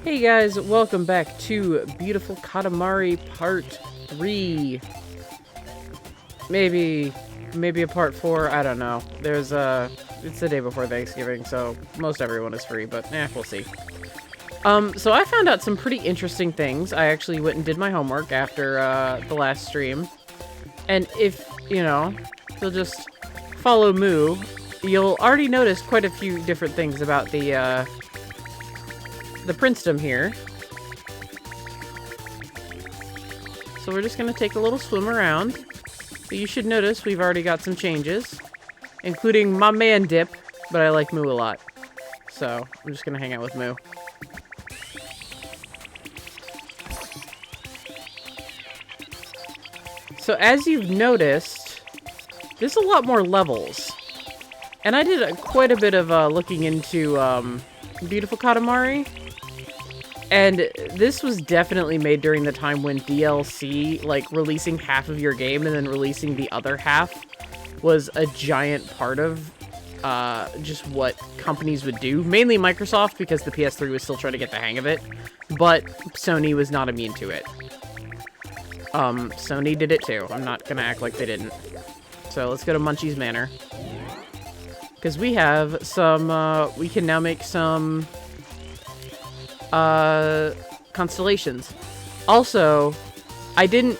Hey guys, welcome back to Beautiful Katamari Part 3. Maybe a Part 4, I don't know. It's the day before Thanksgiving, so most everyone is free, but we'll see. So I found out some pretty interesting things. I actually went and did my homework after, the last stream. And if, you'll just follow Moo, you'll already notice quite a few different things about the princedom here. So we're just going to take a little swim around. But you should notice we've already got some changes, including my man Dip, but I like Moo a lot. So I'm just going to hang out with Moo. So as you've noticed, there's a lot more levels. And I did quite a bit of looking into Beautiful Katamari. And this was definitely made during the time when DLC, like, releasing half of your game and then releasing the other half was a giant part of just what companies would do. Mainly Microsoft, because the PS3 was still trying to get the hang of it. But Sony was not immune to it. Sony did it too. I'm not gonna act like they didn't. So let's go to Munchie's Manor. Because we have some, we can now make some constellations. Also, I didn't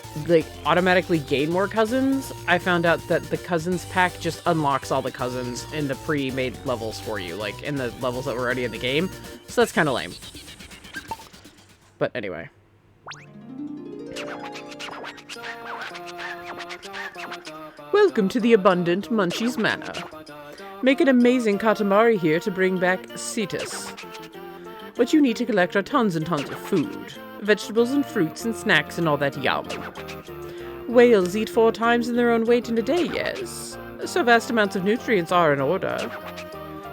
automatically gain more cousins. I found out that the cousins pack just unlocks all the cousins in the pre-made levels for you, like in the levels that were already in the game. So that's kind of lame. But anyway. Welcome to the abundant Munchie's Manor. Make an amazing Katamari here to bring back Cetus. What you need to collect are tons and tons of food. Vegetables and fruits and snacks and all that yum. Whales eat 4 times in their own weight in a day, yes. So vast amounts of nutrients are in order.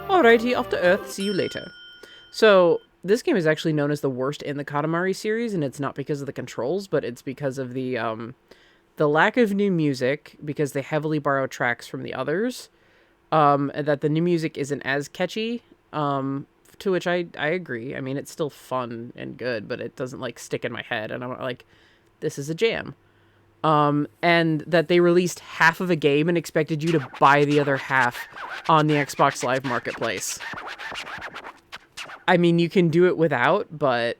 Alrighty, off to Earth, see you later. So, this game is actually known as the worst in the Katamari series, and it's not because of the controls, but it's because of the lack of new music, because they heavily borrow tracks from the others, and that the new music isn't as catchy, to which I agree. I mean, it's still fun and good, but it doesn't, stick in my head. And I'm like, this is a jam. And that they released half of a game and expected you to buy the other half on the Xbox Live Marketplace. I mean, you can do it without, but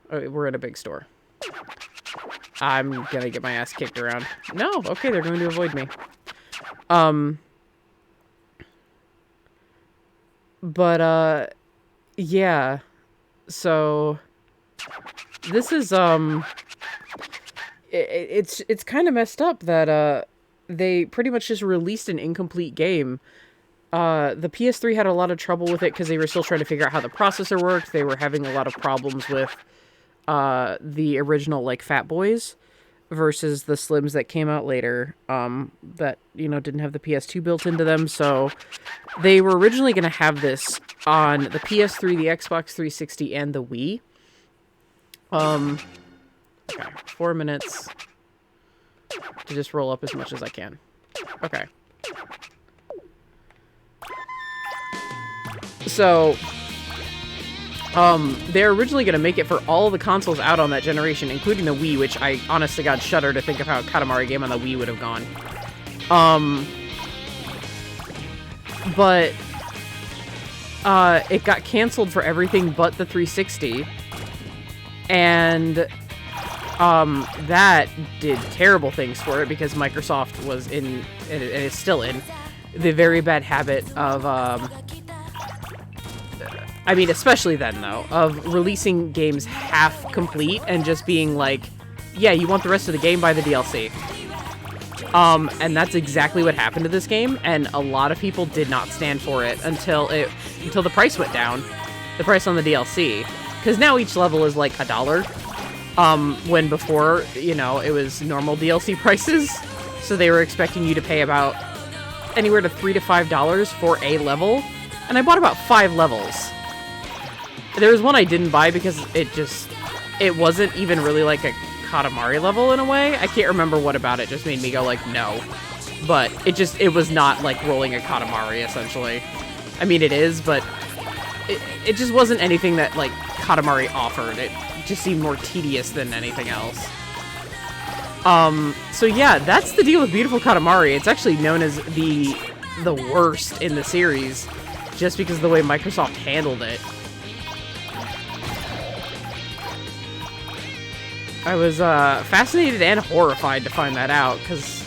we're in a big store. I'm gonna get my ass kicked around. No, okay, they're going to avoid me. But, yeah, so this is, it's kind of messed up that, they pretty much just released an incomplete game. The PS3 had a lot of trouble with it because they were still trying to figure out how the processor worked. They were having a lot of problems with, the original, Fat Boys versus the Slims that came out later, that, didn't have the PS2 built into them, so they were originally going to have this on the PS3, the Xbox 360, and the Wii. Okay, 4 minutes to just roll up as much as I can. Okay. So, they're originally going to make it for all the consoles out on that generation, including the Wii, which I, honest to God, shudder to think of how a Katamari game on the Wii would have gone. But, it got canceled for everything but the 360, and, that did terrible things for it, because Microsoft was in, and it is still in, the very bad habit of, I mean, especially then, though, of releasing games half complete and just being like, yeah, you want the rest of the game, buy the DLC. And that's exactly what happened to this game, and a lot of people did not stand for it until the price went down, the price on the DLC, because now each level is like $1, when before, it was normal DLC prices, so they were expecting you to pay about anywhere to $3 to $5 for a level, and I bought about 5 levels. There was one I didn't buy because it wasn't even really like a Katamari level in a way. I can't remember what about it just made me go no. But it was not like rolling a Katamari, essentially. I mean, it is, but it just wasn't anything that Katamari offered. It just seemed more tedious than anything else. So yeah, that's the deal with Beautiful Katamari. It's actually known as the worst in the series, just because of the way Microsoft handled it. I was fascinated and horrified to find that out, because,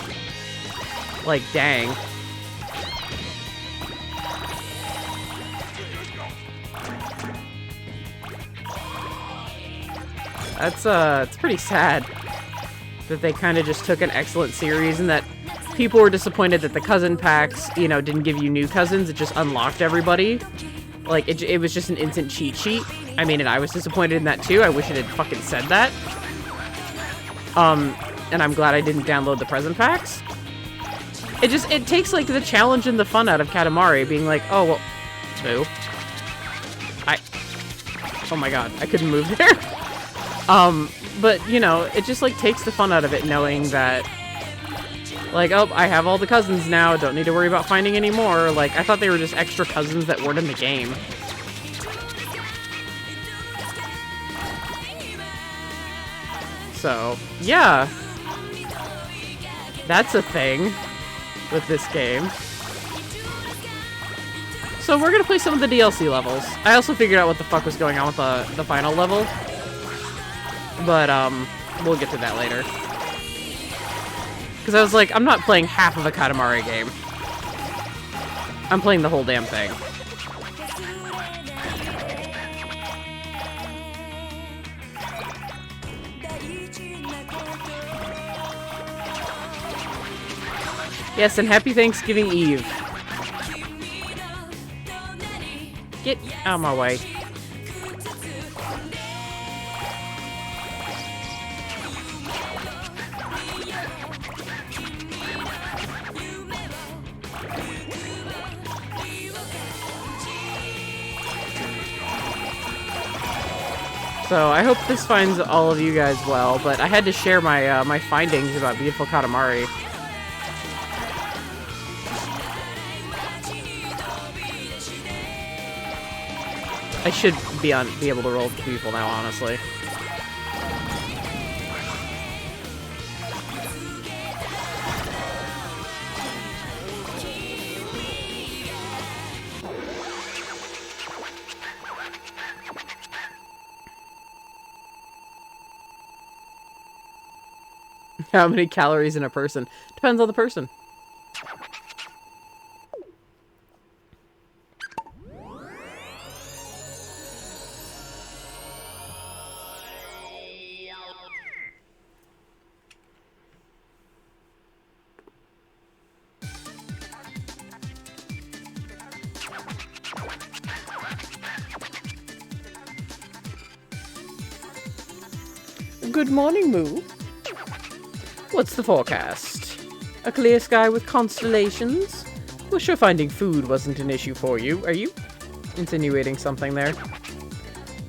like, dang. It's pretty sad that they kind of just took an excellent series and that people were disappointed that the cousin packs, you know, didn't give you new cousins. It just unlocked everybody. Like, it was just an instant cheat sheet. I mean, and I was disappointed in that too. I wish it had fucking said that. And I'm glad I didn't download the present packs. It takes, like, the challenge and the fun out of Katamari, being like, oh, well, boo. Oh my god, I couldn't move there. But, you know, it just, like, takes the fun out of it, knowing that, like, oh, I have all the cousins now, don't need to worry about finding any more. Like, I thought they were just extra cousins that weren't in the game. So, yeah. That's a thing with this game. So we're gonna play some of the DLC levels. I also figured out what the fuck was going on with the final level. But, we'll get to that later. Because I was like, I'm not playing half of a Katamari game. I'm playing the whole damn thing. Yes, and happy Thanksgiving Eve. Get out of my way. So I hope this finds all of you guys well, but I had to share my my findings about Beautiful Katamari. I should be able to roll with people now, honestly. How many calories in a person? Depends on the person. Good morning, Moo. What's the forecast? A clear sky with constellations? We're sure finding food wasn't an issue for you, are you? Insinuating something there.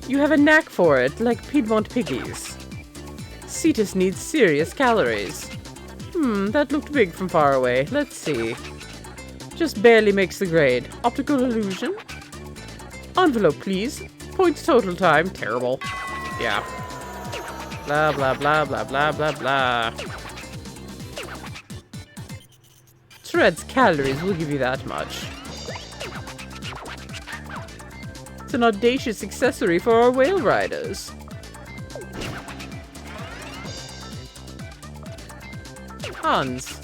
You have a knack for it, like Piedmont piggies. Cetus needs serious calories. That looked big from far away. Let's see. Just barely makes the grade. Optical illusion? Envelope, please. Points total time. Terrible. Yeah. Blah, blah, blah, blah, blah, blah, blah. Shred's calories will give you that much. It's an audacious accessory for our whale riders. Hans.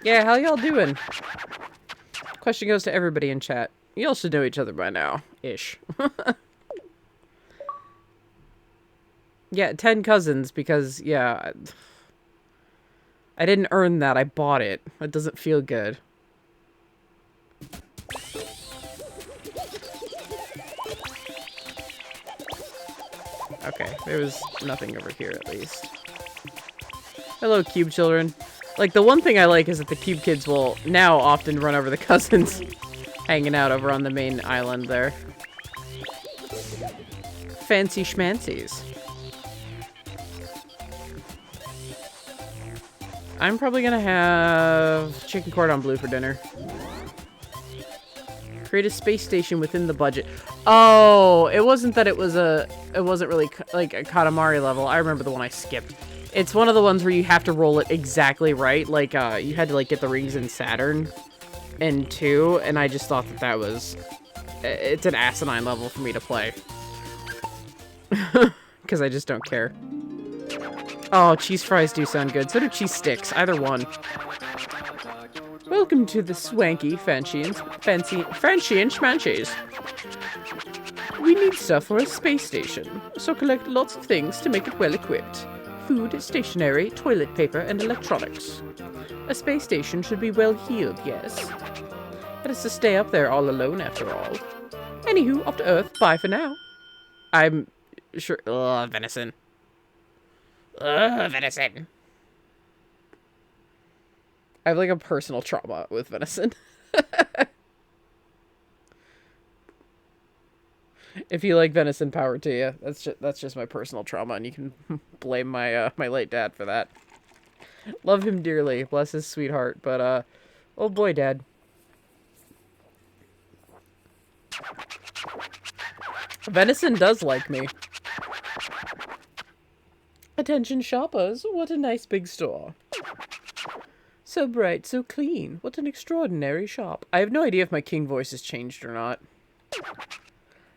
Yeah, how y'all doing? Question goes to everybody in chat. You all should know each other by now. Ish. Yeah, 10 cousins because, yeah. I didn't earn that. I bought it. That doesn't feel good. Okay, there was nothing over here at least. Hello, cube children. Like, the one thing I like is that the cube kids will now often run over the cousins hanging out over on the main island there. Fancy schmancies. I'm probably gonna have chicken cordon bleu for dinner. Create a space station within the budget. Oh, it wasn't that it wasn't really like a Katamari level. I remember the one I skipped. It's one of the ones where you have to roll it exactly right. Like, you had to, like, get the rings in Saturn and 2, and I just thought that that was... It's an asinine level for me to play. Because I just don't care. Oh, cheese fries do sound good. So do cheese sticks. Either one. Welcome to the swanky, fancy and schmanchies. We need stuff for a space station, so collect lots of things to make it well equipped. Food, stationery, toilet paper, and electronics. A space station should be well heeled, yes. That is to stay up there all alone, after all. Anywho, off to Earth. Bye for now. I'm sure... Ugh, venison. Ugh, venison. I have, like, a personal trauma with venison. If you like venison, power to you. That's just my personal trauma, and you can blame my my late dad for that. Love him dearly, bless his sweetheart, but oh boy, Dad. Venison does like me. Attention shoppers, what a nice big store. So bright, so clean. What an extraordinary shop. I have no idea if my king voice has changed or not.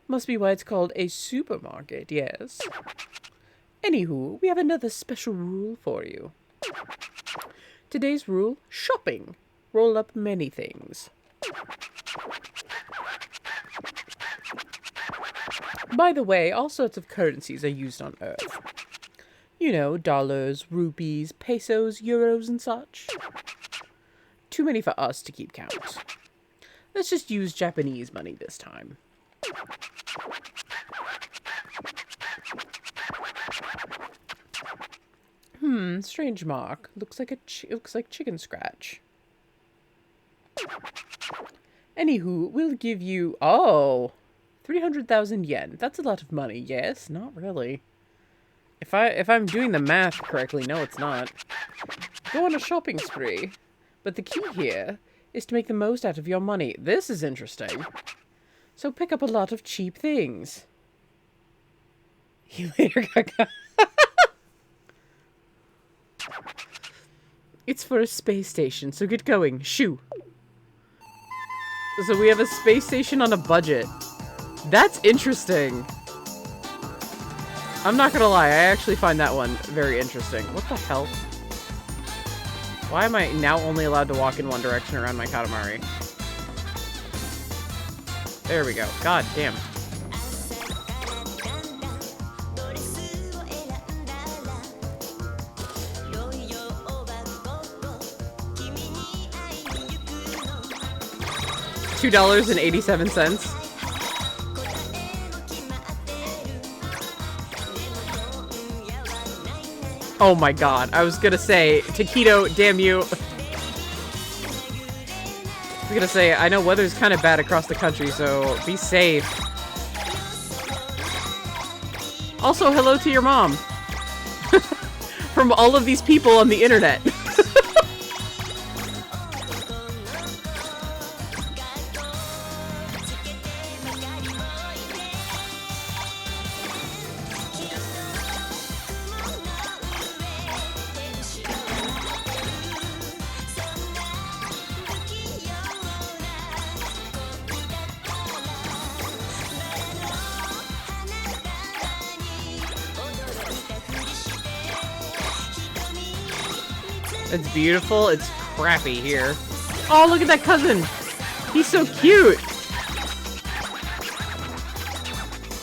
Must be why it's called a supermarket, yes. Anywho, we have another special rule for you. Today's rule, shopping. Roll up many things. By the way, all sorts of currencies are used on Earth. You know, dollars, rupees, pesos, euros, and such. Too many for us to keep count. Let's just use Japanese money this time. Strange mark. Looks like chicken scratch. Anywho, we'll give you 300,000 yen. That's a lot of money. Yes, not really. If I'm doing the math correctly, no, it's not. Go on a shopping spree. But the key here is to make the most out of your money. This is interesting. So pick up a lot of cheap things. He later got... It's for a space station, so get going. Shoo. So we have a space station on a budget. That's interesting. I'm not gonna lie, I actually find that one very interesting. What the hell? Why am I now only allowed to walk in one direction around my Katamari? There we go. God damn. $2.87. Oh my god, I was gonna say, Taquito, damn you. I was gonna say, I know weather's kind of bad across the country, so be safe. Also, hello to your mom. From all of these people on the internet. It's beautiful. It's crappy here. Oh, look at that cousin. He's so cute.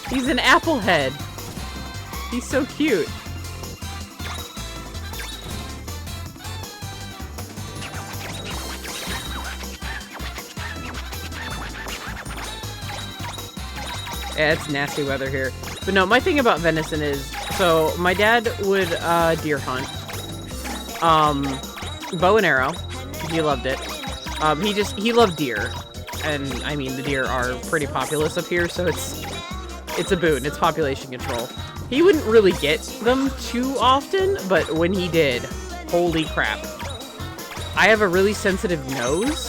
He's an apple head. He's so cute. Yeah, it's nasty weather here. But no, my thing about venison is, so my dad would deer hunt. Bow and arrow. He loved it. He loved deer. And, I mean, the deer are pretty populous up here, so it's a boon. It's population control. He wouldn't really get them too often, but when he did, holy crap. I have a really sensitive nose.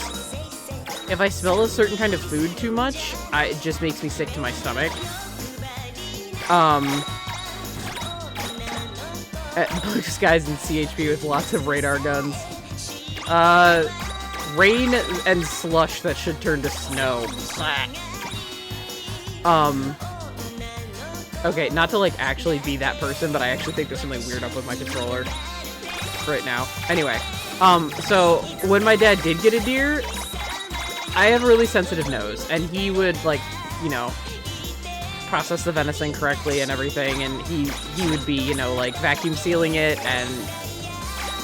If I smell a certain kind of food too much, it just makes me sick to my stomach. Blue skies in CHP with lots of radar guns. Rain and slush that should turn to snow. Okay, not to, like, actually be that person, but I actually think there's something weird up with my controller right now. Anyway, so when my dad did get a deer, I have a really sensitive nose, and he would, like, you know, process the venison correctly and everything, and he would be, you know, like, vacuum sealing it and,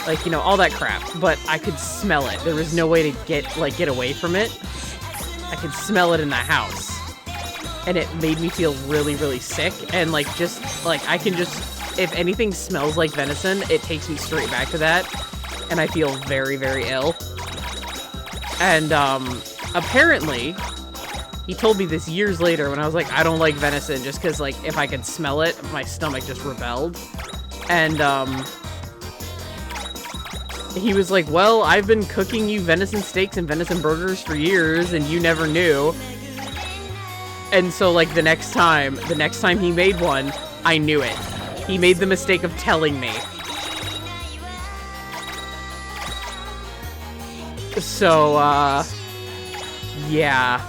like, you know, all that crap. But I could smell it. There was no way to get away from it. I could smell it in the house. And it made me feel really, really sick. And, like, just, like, I can just, if anything smells like venison, it takes me straight back to that. And I feel very, very ill. And, apparently, he told me this years later when I was like, I don't like venison just because, like, if I could smell it, my stomach just rebelled. And, he was like, well, I've been cooking you venison steaks and venison burgers for years, and you never knew. And so, like, the next time he made one, I knew it. He made the mistake of telling me. So, yeah.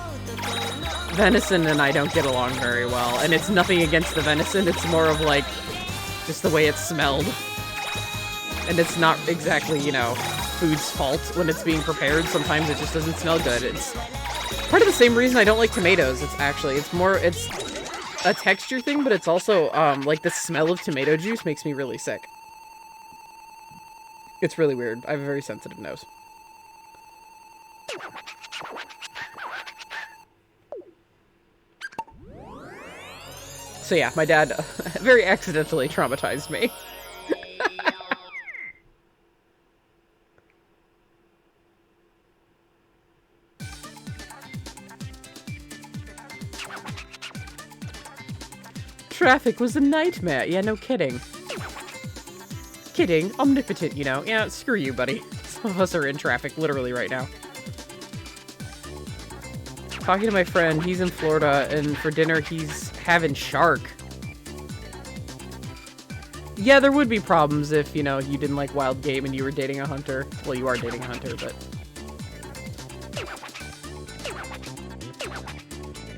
Venison and I don't get along very well. And it's nothing against the venison, it's more of, like, just the way it smelled. And it's not exactly, you know, food's fault when it's being prepared. Sometimes it just doesn't smell good. It's part of the same reason I don't like tomatoes. It's a texture thing, but it's also, like, the smell of tomato juice makes me really sick. It's really weird. I have a very sensitive nose. So yeah, my dad very accidentally traumatized me. Traffic was a nightmare. Yeah, no kidding. Kidding. Omnipotent, you know. Yeah, screw you, buddy. Some of us are in traffic literally right now. Talking to my friend, he's in Florida, and for dinner he's having shark. Yeah, there would be problems if, you know, you didn't like wild game and you were dating a hunter. Well, you are dating a hunter, but...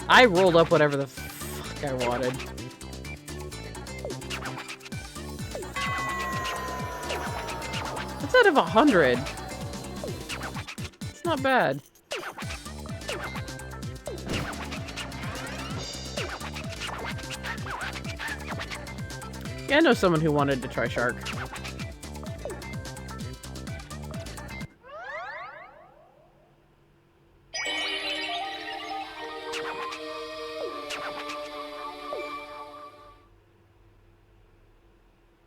I rolled up whatever the fuck I wanted. That's out of 100. It's not bad. Yeah, I know someone who wanted to try shark.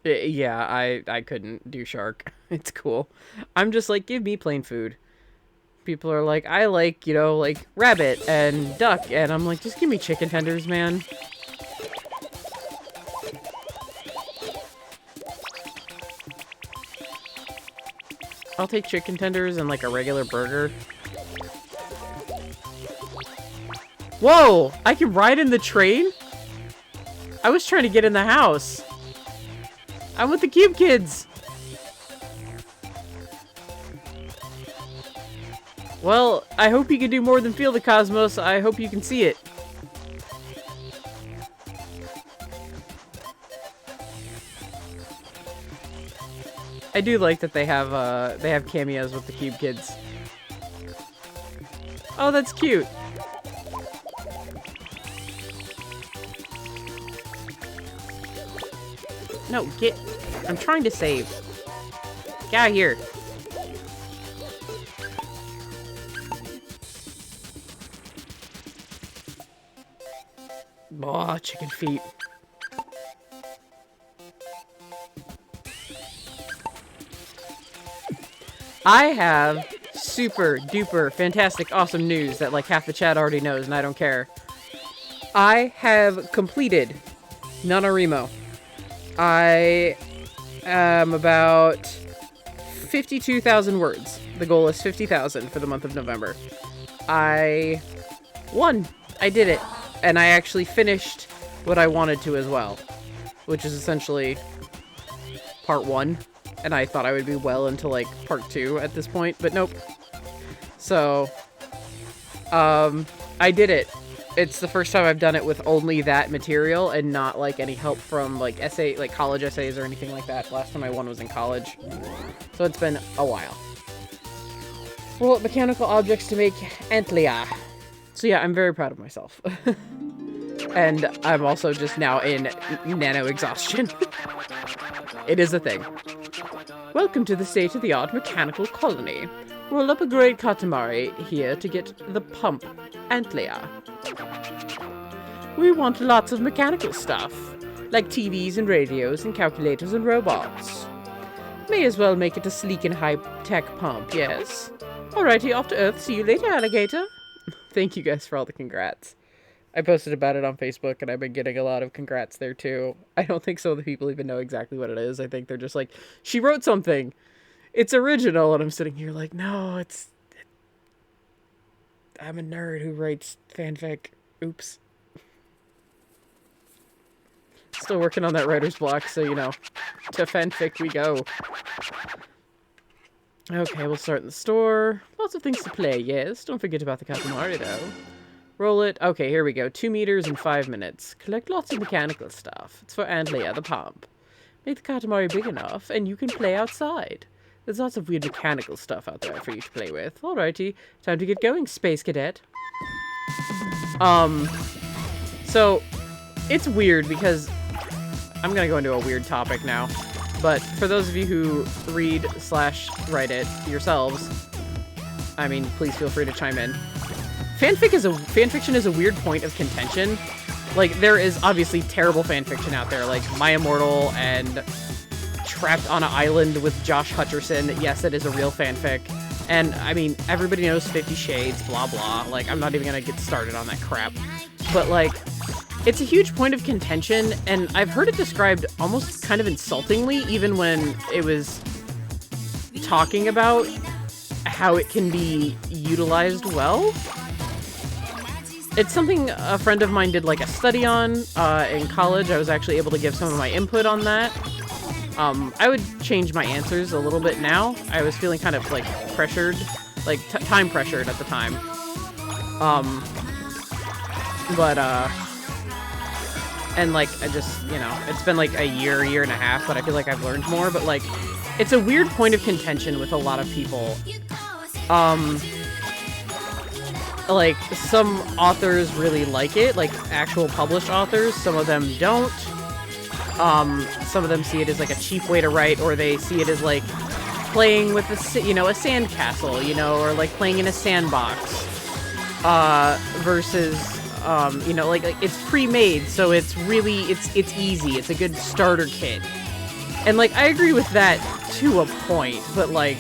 Yeah, I couldn't do shark. It's cool. I'm just like, give me plain food. People are like, I like, you know, like rabbit and duck, and I'm like, just give me chicken tenders, man. I'll take chicken tenders and like a regular burger. Whoa! I can ride in the train? I was trying to get in the house. I'm with the Cube Kids. Well, I hope you can do more than feel the cosmos. I hope you can see it. I do like that they have cameos with the Cube Kids. Oh, that's cute. No, get... I'm trying to save. Get out of here. Oh, chicken feet. I have super duper fantastic awesome news that like half the chat already knows and I don't care. I have completed NaNoWriMo. I am about 52,000 words. The goal is 50,000 for the month of November. I won. I did it. And I actually finished what I wanted to as well, which is essentially part 1. And I thought I would be well into like part 2 at this point, but nope. So, I did it. It's the first time I've done it with only that material and not like any help from like college essays or anything like that. Last time I won was in college. So it's been a while. Roll up mechanical objects to make Antlia. So yeah, I'm very proud of myself. And I'm also just now in nano exhaustion. It is a thing. Welcome to the state-of-the-art mechanical colony. Roll up a grade Katamari here to get the pump Antlia. We want lots of mechanical stuff, like TVs and radios and calculators and robots. May as well make it a sleek and high-tech pump, yes? Alrighty, off to Earth. See you later, alligator. Thank you guys for all the congrats. I posted about it on Facebook, and I've been getting a lot of congrats there, too. I don't think some of the people even know exactly what it is. I think they're just like, she wrote something. It's original, and I'm sitting here like, no, I'm a nerd who writes fanfic. Oops. Still working on that writer's block, so, you know, to fanfic we go. Okay, we'll start in the store. Lots of things to play, yes. Don't forget about the Katamari, though. Roll it. Okay, here we go. 2 meters in 5 minutes. Collect lots of mechanical stuff. It's for Antlia, the pump. Make the Katamari big enough, and you can play outside. There's lots of weird mechanical stuff out there for you to play with. Alrighty, time to get going, Space Cadet. So, it's weird because... I'm gonna go into a weird topic now. But for those of you who read/write it yourselves, I mean, please feel free to chime in. Fanfiction is a weird point of contention. Like, there is obviously terrible fanfiction out there, like My Immortal and Trapped on an Island with Josh Hutcherson. Yes, it is a real fanfic. And, I mean, everybody knows 50 Shades, blah blah. Like, I'm not even gonna get started on that crap. But, like, it's a huge point of contention, and I've heard it described almost kind of insultingly, even when it was talking about how it can be utilized well. It's something a friend of mine did like a study on in college. I was actually able to give some of my input on that. I would change my answers a little bit now. I was feeling kind of like pressured, like time pressured at the time. And like, I just, you know, it's been like a year and a half, but I feel like I've learned more. But like, it's a weird point of contention with a lot of people. Like, some authors really like it, like actual published authors. Some of them don't. Some of them see it as like a cheap way to write, or they see it as like playing with a sandcastle, you know, or like playing in a sandbox. Versus, you know, like it's pre-made, so it's really, it's easy. It's a good starter kit. And like, I agree with that to a point, but like,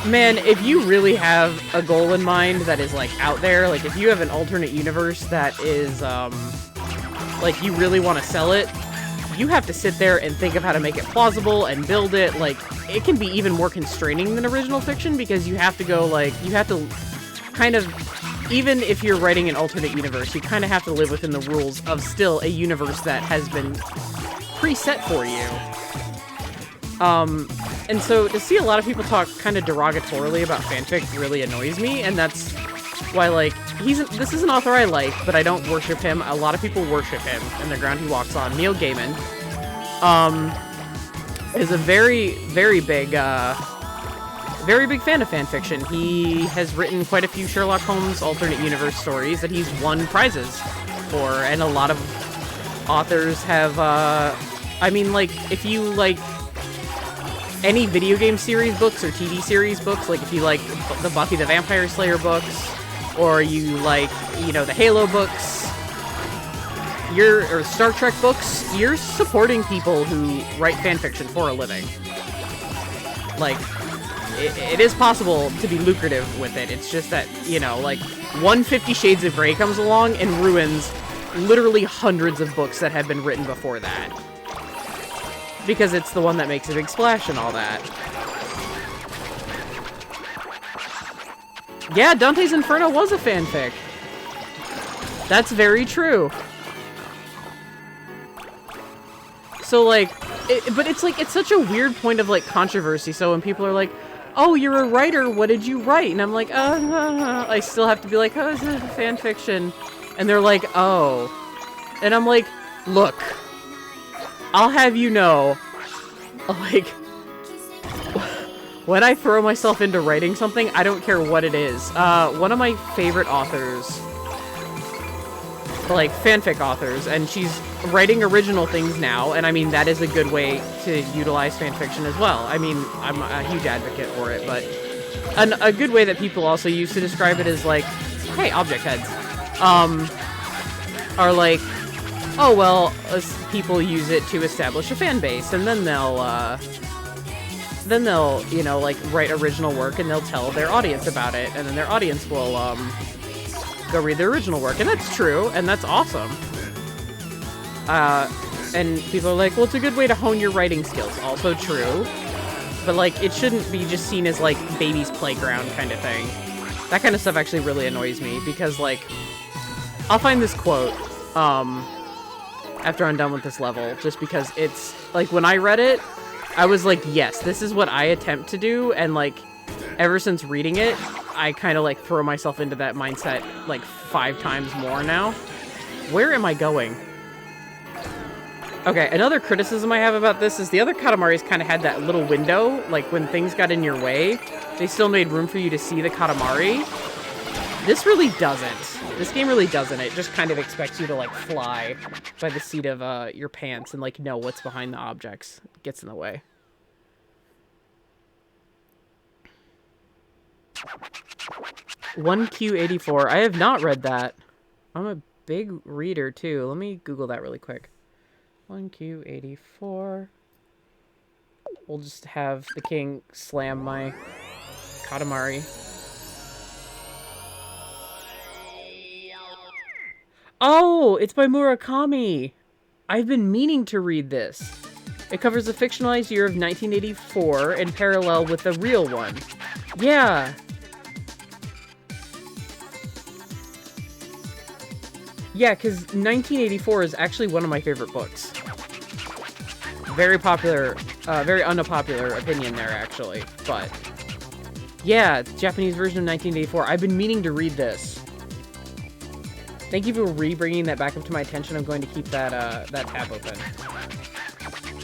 man, if you really have a goal in mind that is like out there, like if you have an alternate universe that is, like you really want to sell it, you have to sit there and think of how to make it plausible and build it. Like, it can be even more constraining than original fiction, because you have to go, like, you have to kind of, even if you're writing an alternate universe, you kind of have to live within the rules of still a universe that has been preset for you. And so to see a lot of people talk kind of derogatorily about fanfic really annoys me, and that's why, like, this is an author I like, but I don't worship him. A lot of people worship him and the ground he walks on. Neil Gaiman is a very, very big fan of fanfiction. He has written quite a few Sherlock Holmes alternate universe stories that he's won prizes for, and a lot of authors have, I mean, like, if you like any video game series books or TV series books, like if you like the Buffy the Vampire Slayer books, or you like, you know, the Halo books, or Star Trek books, you're supporting people who write fanfiction for a living. Like, it is possible to be lucrative with it. It's just that, you know, like, 150 Shades of Grey comes along and ruins literally hundreds of books that have been written before that. Because it's the one that makes a big splash and all that. Yeah, Dante's Inferno was a fanfic. That's very true. So, like, but it's like, it's such a weird point of, like, controversy. So when people are like, oh, you're a writer, what did you write? And I'm like, I still have to be like, oh, it's a fan fiction. And they're like, oh. And I'm like, look, I'll have you know, like, when I throw myself into writing something, I don't care what it is. One of my favorite authors, like, fanfic authors, and she's writing original things now, and I mean, that is a good way to utilize fanfiction as well. I mean, I'm a huge advocate for it, but a good way that people also use to describe it is like, hey, object heads, are like, oh, well, people use it to establish a fan base, and then they'll, you know, like, write original work, and they'll tell their audience about it, and then their audience will, go read their original work, and that's true, and that's awesome. And people are like, well, it's a good way to hone your writing skills. Also true. But, like, it shouldn't be just seen as, like, baby's playground kind of thing. That kind of stuff actually really annoys me, because, like, I'll find this quote, after I'm done with this level, just because it's, like, when I read it, I was like, yes, this is what I attempt to do, and, like, ever since reading it, I kind of, like, throw myself into that mindset, like, 5 times more now. Where am I going? Okay, another criticism I have about this is the other Katamaris kind of had that little window, like, when things got in your way, they still made room for you to see the Katamari. This really doesn't. This game really doesn't. It just kind of expects you to, like, fly by the seat of your pants and, like, know what's behind the objects. It gets in the way. "1Q84. I have not read that. I'm a big reader, too. Let me Google that really quick. 1Q84. We'll just have the king slam my Katamari. Oh, it's by Murakami. I've been meaning to read this. It covers the fictionalized year of 1984 in parallel with the real one. Yeah. Yeah, because 1984 is actually one of my favorite books. Very popular, very unpopular opinion there, actually. But, yeah, Japanese version of 1984. I've been meaning to read this. Thank you for re-bringing that back up to my attention. I'm going to keep that, that tab open.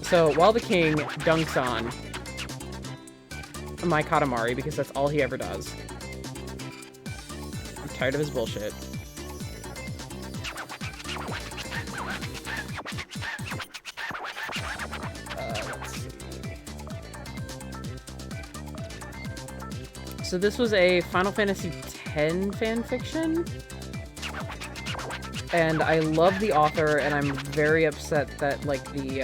So, while the king dunks on my Katamari, because that's all he ever does. I'm tired of his bullshit. So this was a Final Fantasy X fanfiction, and I love the author, and I'm very upset that, like, the,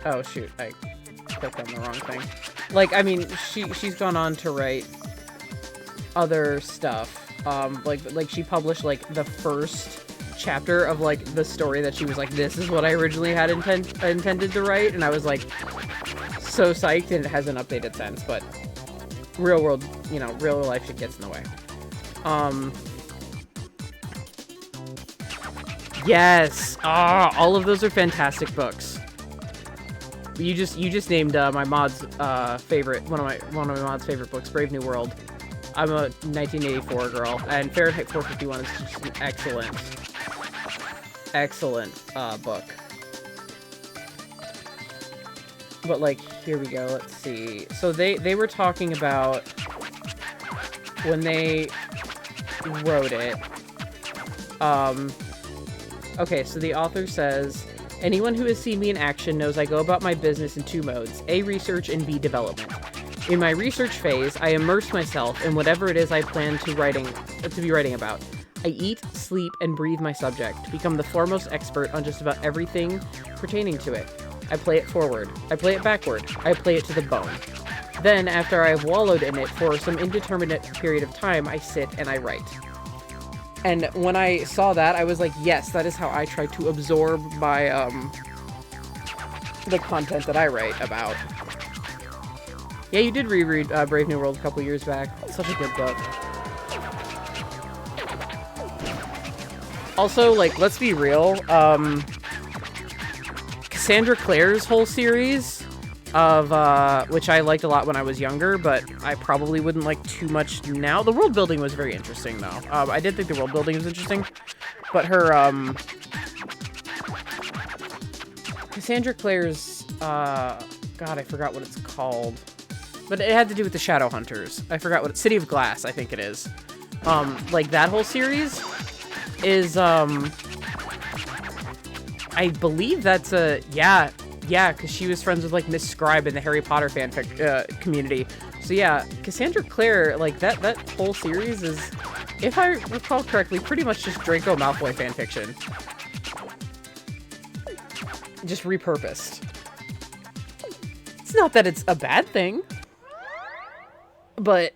oh shoot, I clicked on the wrong thing. Like, I mean, she's gone on to write other stuff, like she published, like, the first chapter of, like, the story that she was like, this is what I originally had intended to write, and I was like, so psyched, and it hasn't updated since, but real world, you know, real life shit gets in the way. Yes! Ah, all of those are fantastic books. You just named my mod's favorite, one of my mod's favorite books, Brave New World. I'm a 1984 girl, and Fahrenheit 451 is just an excellent book. But, like, here we go, let's see. So they were talking about when they wrote it. Okay, so the author says, anyone who has seen me in action knows I go about my business in 2 modes, A, research, and B, development. In my research phase, I immerse myself in whatever it is I plan to be writing about. I eat, sleep, and breathe my subject, to become the foremost expert on just about everything pertaining to it. I play it forward. I play it backward. I play it to the bone. Then, after I've wallowed in it for some indeterminate period of time, I sit and I write. And when I saw that, I was like, yes, that is how I try to absorb my, the content that I write about. Yeah, you did reread Brave New World a couple years back. It's such a good book. Also, like, let's be real, Cassandra Clare's whole series of, which I liked a lot when I was younger, but I probably wouldn't like too much now. The world building was very interesting, though. I did think the world building was interesting, but her, Cassandra Clare's, God, I forgot what it's called, but it had to do with the Shadow Hunters. I forgot what, City of Glass, I think it is. Like, that whole series is, I believe that's yeah, because she was friends with, like, Miss Scribe in the Harry Potter fanfic community. So yeah, Cassandra Clare, like, that whole series is, if I recall correctly, pretty much just Draco Malfoy fanfiction. Just repurposed. It's not that it's a bad thing, but,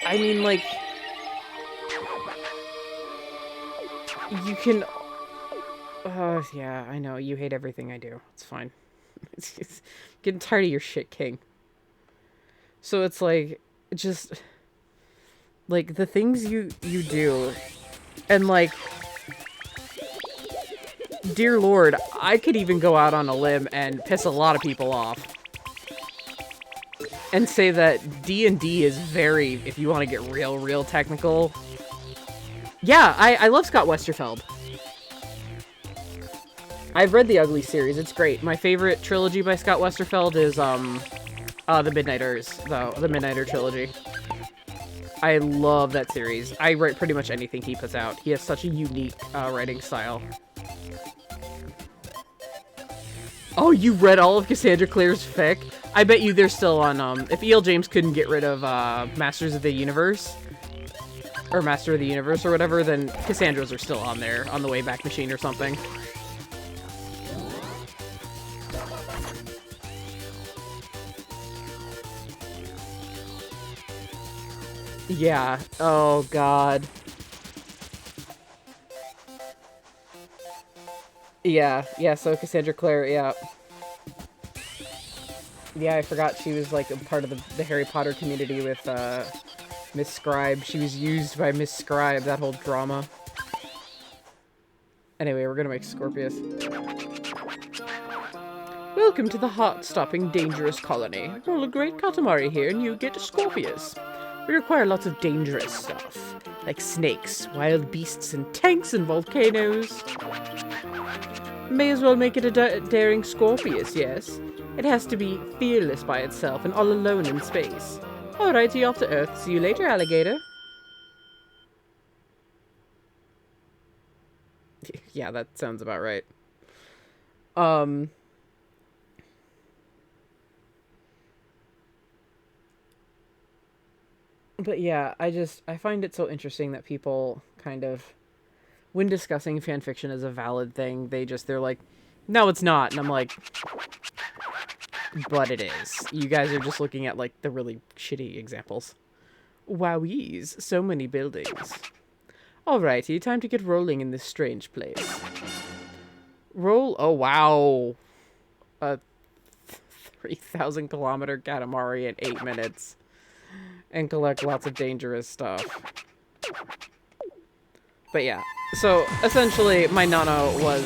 I mean, like, you can... yeah, I know. You hate everything I do. It's fine. It's getting tired of your shit, King. So it's like, just, like, the things you do, and, like, dear Lord, I could even go out on a limb and piss a lot of people off. And say that D&D is very, if you want to get real technical. Yeah, I love Scott Westerfeld. I've read the Ugly series. It's great. My favorite trilogy by Scott Westerfeld is, the Midnighters, though. The Midnighter trilogy. I love that series. I write pretty much anything he puts out. He has such a unique, writing style. Oh, you read all of Cassandra Clare's fic? I bet you they're still on, if E.L. James couldn't get rid of, Masters of the Universe, or Master of the Universe or whatever, then Cassandra's are still on there, on the Wayback Machine or something. Yeah. Oh, God. Yeah. Yeah, so Cassandra Clare, yeah. Yeah, I forgot she was, like, a part of the Harry Potter community with, Miss Scribe. She was used by Miss Scribe, that whole drama. Anyway, we're gonna make Scorpius. Welcome to the heart-stopping, dangerous colony. Roll a great Katamari here and you get Scorpius. We require lots of dangerous stuff, like snakes, wild beasts, and tanks and volcanoes. May as well make it a daring Scorpius, yes? It has to be fearless by itself and all alone in space. Alrighty, off to Earth. See you later, alligator. Yeah, that sounds about right. But yeah, I find it so interesting that people kind of, when discussing fanfiction as a valid thing, they're like, no, it's not. And I'm like, but it is. You guys are just looking at, like, the really shitty examples. Wowies, so many buildings. Alrighty, time to get rolling in this strange place. Roll, oh wow. A 3,000 kilometer Katamari in 8 minutes. And collect lots of dangerous stuff. But yeah, so essentially my Nano was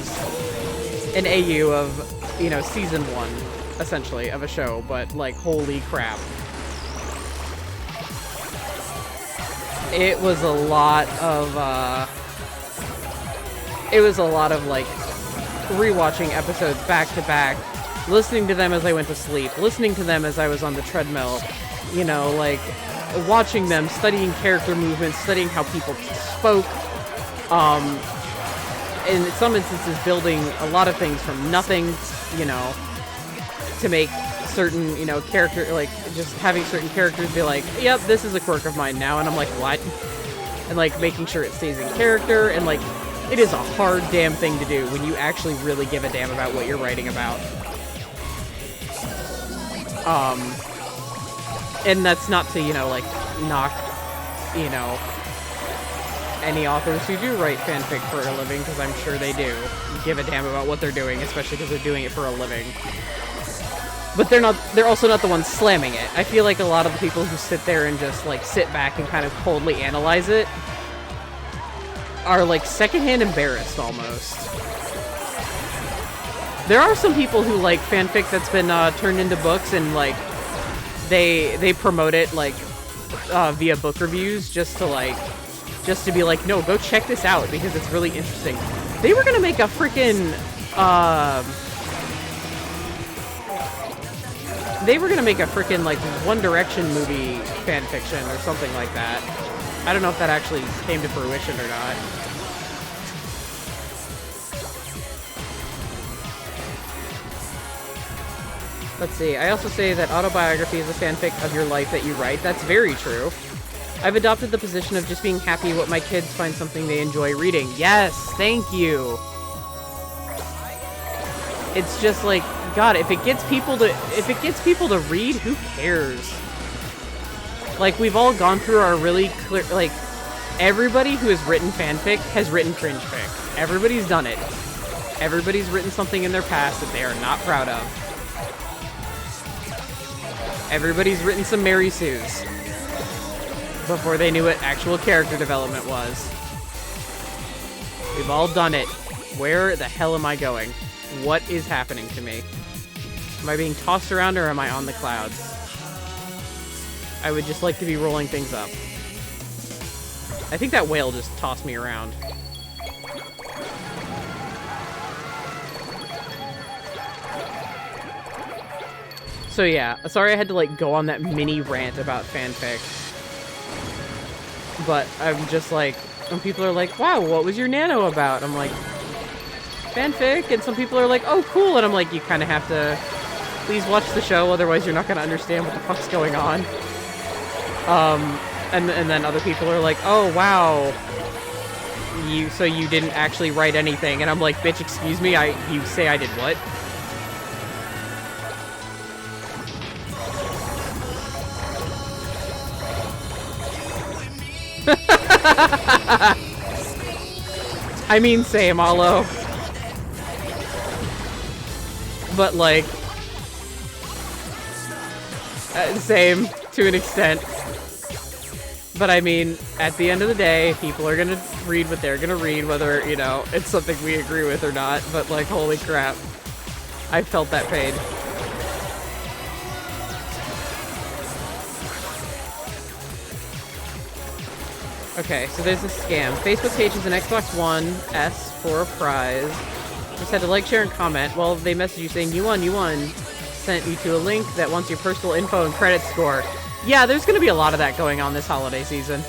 an AU of, you know, season 1, essentially, of a show, but like, holy crap. It was a lot of, like, rewatching episodes back to back, listening to them as I went to sleep, listening to them as I was on the treadmill, you know, like, watching them, studying character movements, studying how people spoke, in some instances building a lot of things from nothing, you know, to make certain, you know, character, like, just having certain characters be like, yep, this is a quirk of mine now, and I'm like, what? And, like, making sure it stays in character, and, like, It is a hard damn thing to do when you actually really give a damn about what you're writing about. And that's not to, you know, like, knock, you know, any authors who do write fanfic for a living, because I'm sure they do give a damn about what they're doing, especially because they're doing it for a living. But they're also not the ones slamming it. I feel like a lot of the people who sit there and just, like, sit back and kind of coldly analyze it are, like, secondhand embarrassed, almost. There are some people who like fanfic that's been turned into books, and, like, they promote it, like, via book reviews, just to be like, no, go check this out, because it's really interesting. They were gonna make a freaking, like, One Direction movie fanfiction or something like that. I don't know if that actually came to fruition or not. Let's see, I also say that autobiography is a fanfic of your life that you write. That's very true. I've adopted the position of just being happy what my kids find something they enjoy reading. Yes, thank you. It's just like, God, if it gets people to read, who cares? Like, we've all gone through our really clear, like, everybody who has written fanfic has written cringe fic. Everybody's done it. Everybody's written something in their past that they are not proud of. Everybody's written some Mary Sues before they knew what actual character development was. We've all done it. Where the hell am I going? What is happening to me? Am I being tossed around, or am I on the clouds? I would just like to be rolling things up. I think that whale just tossed me around. So yeah, sorry I had to, like, go on that mini rant about fanfic. But I'm just like, when people are like, wow, what was your nano about? I'm like, fanfic, and some people are like, oh, cool, and I'm like, you kind of have to please watch the show, otherwise you're not going to understand what the fuck's going on. And then other people are like, oh, wow, so you didn't actually write anything, and I'm like, bitch, excuse me, you say I did what? I mean, same, Alo. But, like, same, to an extent. But I mean, at the end of the day, people are gonna read what they're gonna read, whether, you know, it's something we agree with or not. But, like, holy crap. I felt that pain. Okay, so there's a scam. Facebook page is an Xbox One S for a prize. Just had to like, share, and comment. Well, they message you saying, you won. Sent you to a link that wants your personal info and credit score. Yeah, there's gonna be a lot of that going on this holiday season.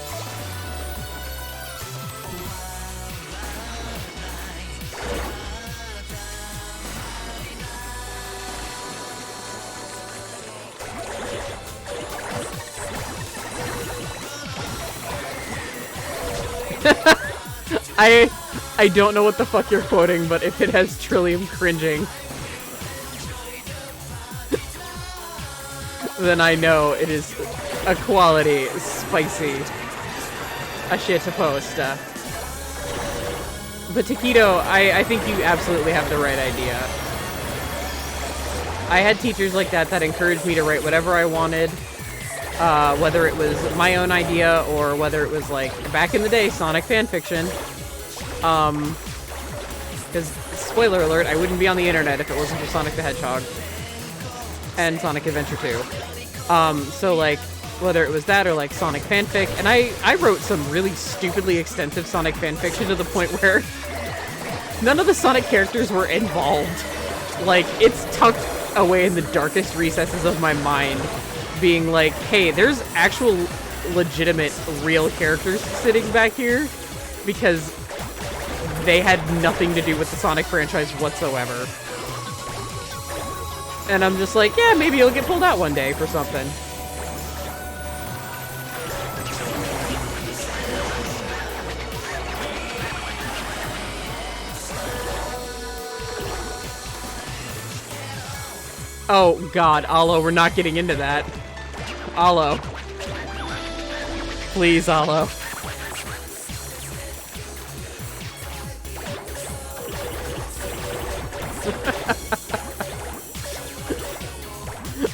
I don't know what the fuck you're quoting, but if it has Trillium cringing, then I know it is a quality, spicy, a shit to post. But Taquito, I think you absolutely have the right idea. I had teachers like that encouraged me to write whatever I wanted, whether it was my own idea or whether it was, like, back in the day, Sonic fanfiction. Because, spoiler alert, I wouldn't be on the internet if it wasn't for Sonic the Hedgehog and Sonic Adventure 2. So, like, whether it was that or, like, Sonic fanfic, and I wrote some really stupidly extensive Sonic fanfiction to the point where none of the Sonic characters were involved. Like, it's tucked away in the darkest recesses of my mind, being like, hey, there's actual legitimate real characters sitting back here, because they had nothing to do with the Sonic franchise whatsoever. And I'm just like, yeah, maybe it'll get pulled out one day for something. Oh god, Alo, we're not getting into that. Alo. Please, Alo.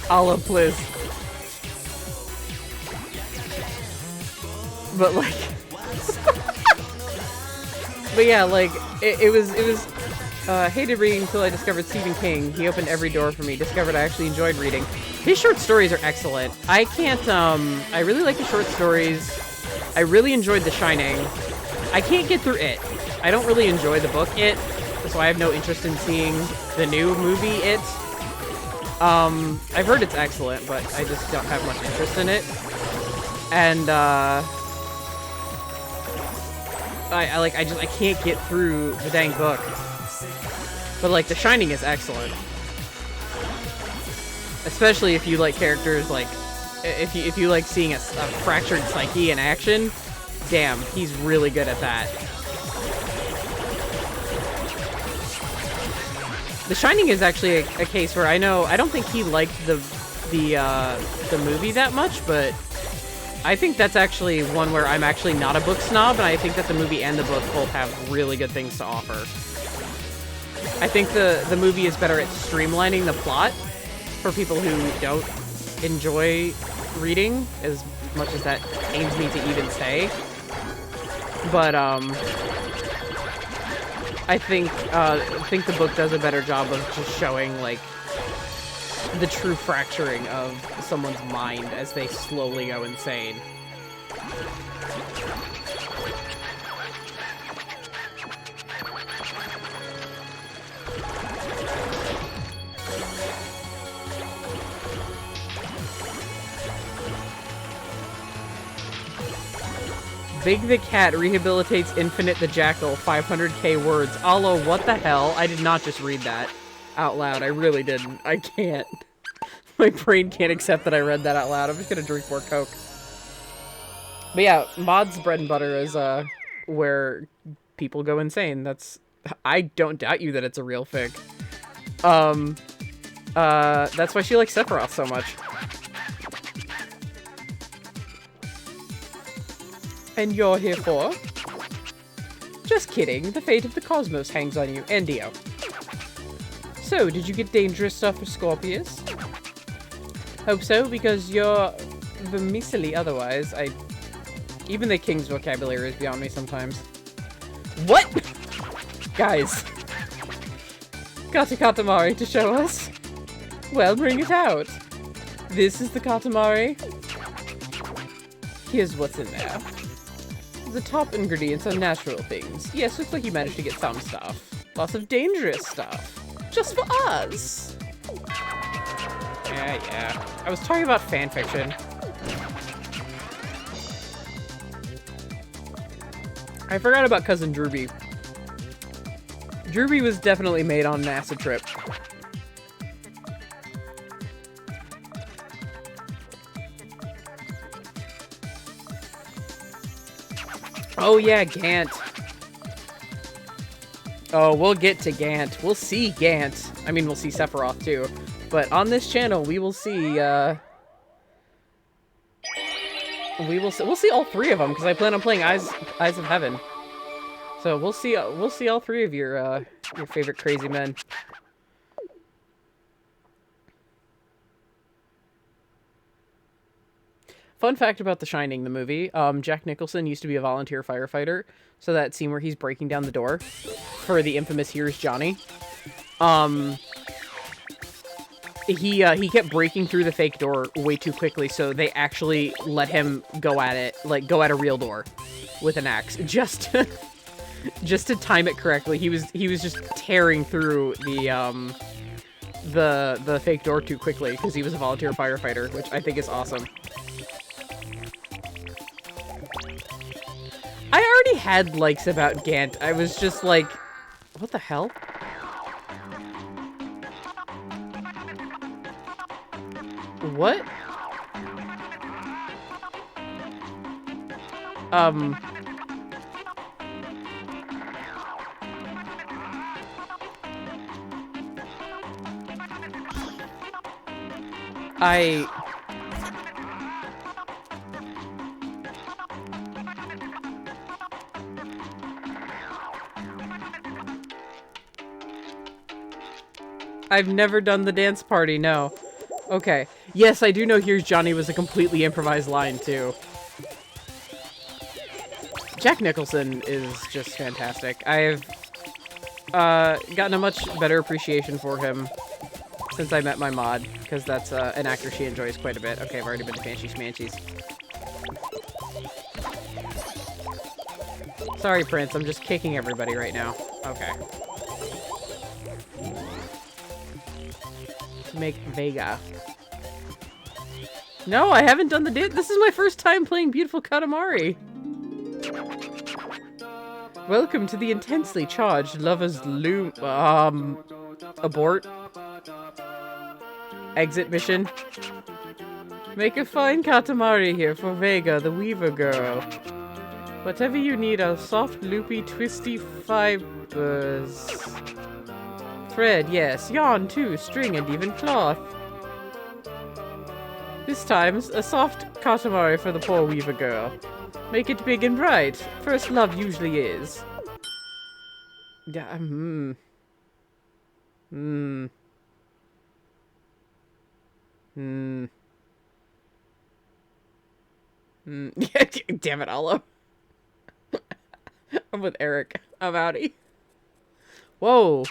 Alo, please. But like but yeah, like it was hated reading until I discovered Stephen King. He opened every door for me. Discovered I actually enjoyed reading. His short stories are excellent. I can't I really like the short stories. I really enjoyed The Shining. I can't get through It. I don't really enjoy the book It, so I have no interest in seeing the new movie It. I've heard it's excellent, but I just don't have much interest in it. And I can't get through the dang book. But like The Shining is excellent. Especially if you like characters like if you like seeing a fractured psyche in action. Damn, he's really good at that. The Shining is actually a case where I don't think he liked the movie that much, but I think that's actually one where I'm actually not a book snob, and I think that the movie and the book both have really good things to offer. I think the movie is better at streamlining the plot for people who don't enjoy reading, as much as that pains me to even say. But I think the book does a better job of just showing like the true fracturing of someone's mind as they slowly go insane. Big the Cat rehabilitates Infinite the Jackal, 500k words. Alo, what the hell? I did not just read that out loud. I really didn't. I can't. My brain can't accept that I read that out loud. I'm just gonna drink more Coke. But yeah, Mod's bread and butter is where people go insane. I don't doubt you that it's a real fic. That's why she likes Sephiroth so much. And you're here for? Just kidding, the fate of the cosmos hangs on you, and Dio. So, did you get dangerous stuff for Scorpius? Hope so, because you're vermicely otherwise. Even the king's vocabulary is beyond me sometimes. What? Guys. Got a Katamari to show us? Well, bring it out. This is the Katamari. Here's what's in there. The top ingredients are natural things. Yes, looks like you managed to get some stuff. Lots of dangerous stuff. Just for us. Yeah. I was talking about fanfiction. I forgot about Cousin Drewby. Drewby was definitely made on an acid trip. Oh yeah, Gant. Oh, we'll get to Gant. We'll see Gant. I mean, we'll see Sephiroth too. But on this channel, we will see, we'll see all three of them, because I plan on playing Eyes of Heaven. So we'll see all three of your favorite crazy men. Fun fact about The Shining, the movie, Jack Nicholson used to be a volunteer firefighter, so that scene where he's breaking down the door for the infamous Here's Johnny, he kept breaking through the fake door way too quickly, so they actually let him go at it, like, go at a real door with an axe, just to time it correctly. He was just tearing through the fake door too quickly, because he was a volunteer firefighter, which I think is awesome. I already had likes about Gant. I was just like, what the hell? What? I've never done the dance party, no. Okay. Yes, I do know Here's Johnny was a completely improvised line, too. Jack Nicholson is just fantastic. I've gotten a much better appreciation for him since I met my mod, because that's an actor she enjoys quite a bit. Okay, I've already been to Fancy Schmanchies. Sorry, Prince, I'm just kicking everybody right now. Okay. Make Vega. No, I haven't done the dance. This is my first time playing Beautiful Katamari. Welcome to the intensely charged Lover's Loom. Abort. Exit mission. Make a fine Katamari here for Vega, the Weaver Girl. Whatever you need are soft, loopy, twisty fibers. Thread, yes. Yarn, too. String, and even cloth. This time, a soft Katamari for the poor Weaver Girl. Make it big and bright. First love usually is. Yeah, Yeah, damn it, Olive. I'm with Eric. I'm outie. Whoa.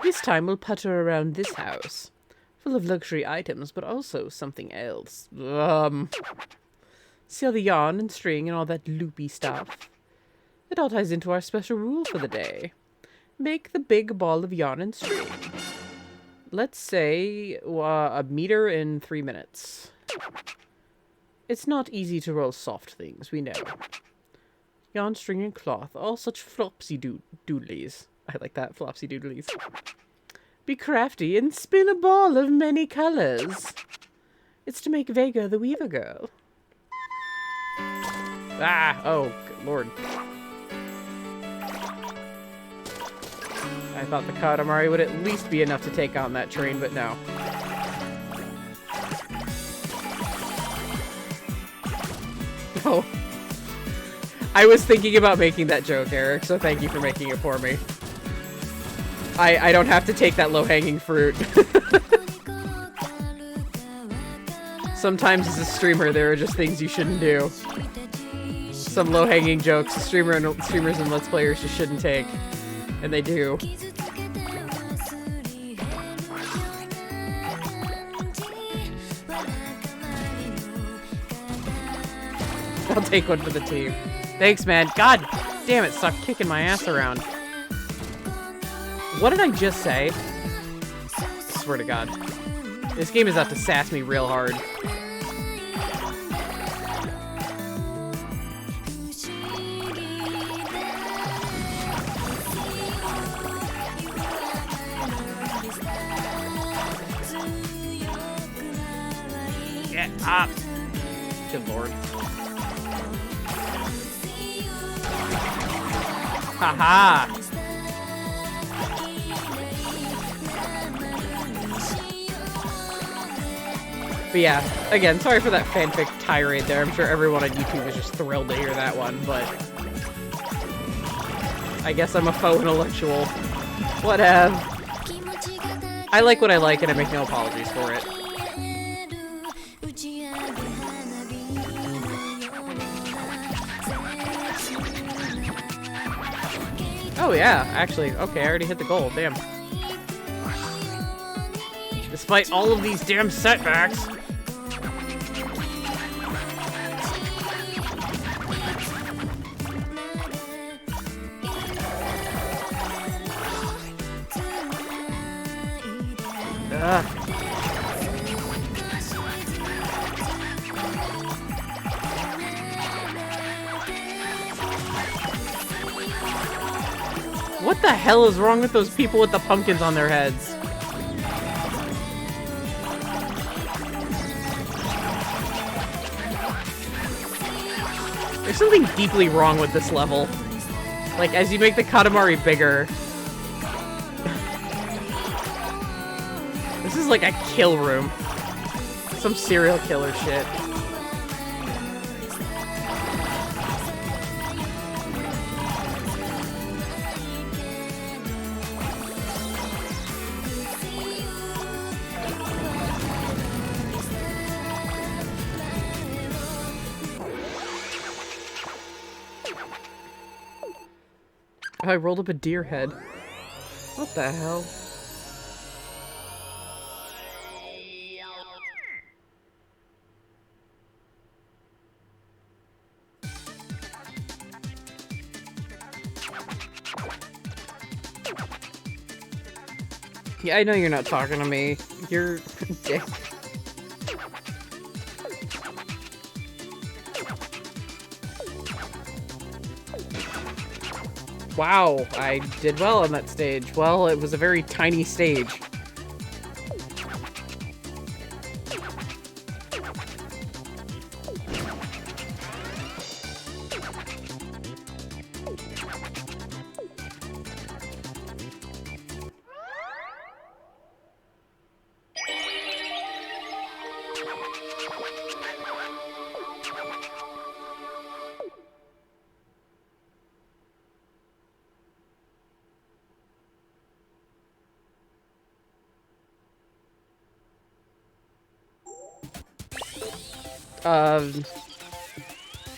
This time we'll putter around this house. Full of luxury items, but also something else. See all the yarn and string and all that loopy stuff? It all ties into our special rule for the day. Make the big ball of yarn and string. Let's say a meter in 3 minutes. It's not easy to roll soft things, we know. Yarn, string, and cloth, all such flopsy doodlies. I like that, flopsy doodlies. Be crafty and spin a ball of many colors. It's to make Vega the Weaver Girl. Ah, oh, good Lord. I thought the Katamari would at least be enough to take on that train, but no. Oh. I was thinking about making that joke, Eric, so thank you for making it for me. I don't have to take that low-hanging fruit. Sometimes as a streamer, there are just things you shouldn't do. Some low-hanging jokes streamers and Let's Players just shouldn't take. And they do. I'll take one for the team. Thanks, man. God damn it, stop kicking my ass around. What did I just say? I swear to God. This game is out to sass me real hard. Get up! Good Lord. Haha! But yeah, again, sorry for that fanfic tirade there. I'm sure everyone on YouTube is just thrilled to hear that one, but I guess I'm a faux intellectual. Whatever. I like what I like and I make no apologies for it. Oh yeah, actually, okay, I already hit the goal, damn. Despite all of these damn setbacks. What the hell is wrong with those people with the pumpkins on their heads? There's something deeply wrong with this level. Like, as you make the Katamari bigger... This is like a kill room. Some serial killer shit. I rolled up a deer head. What the hell? Yeah, I know you're not talking to me. You're a dick. Wow, I did well on that stage. Well, it was a very tiny stage.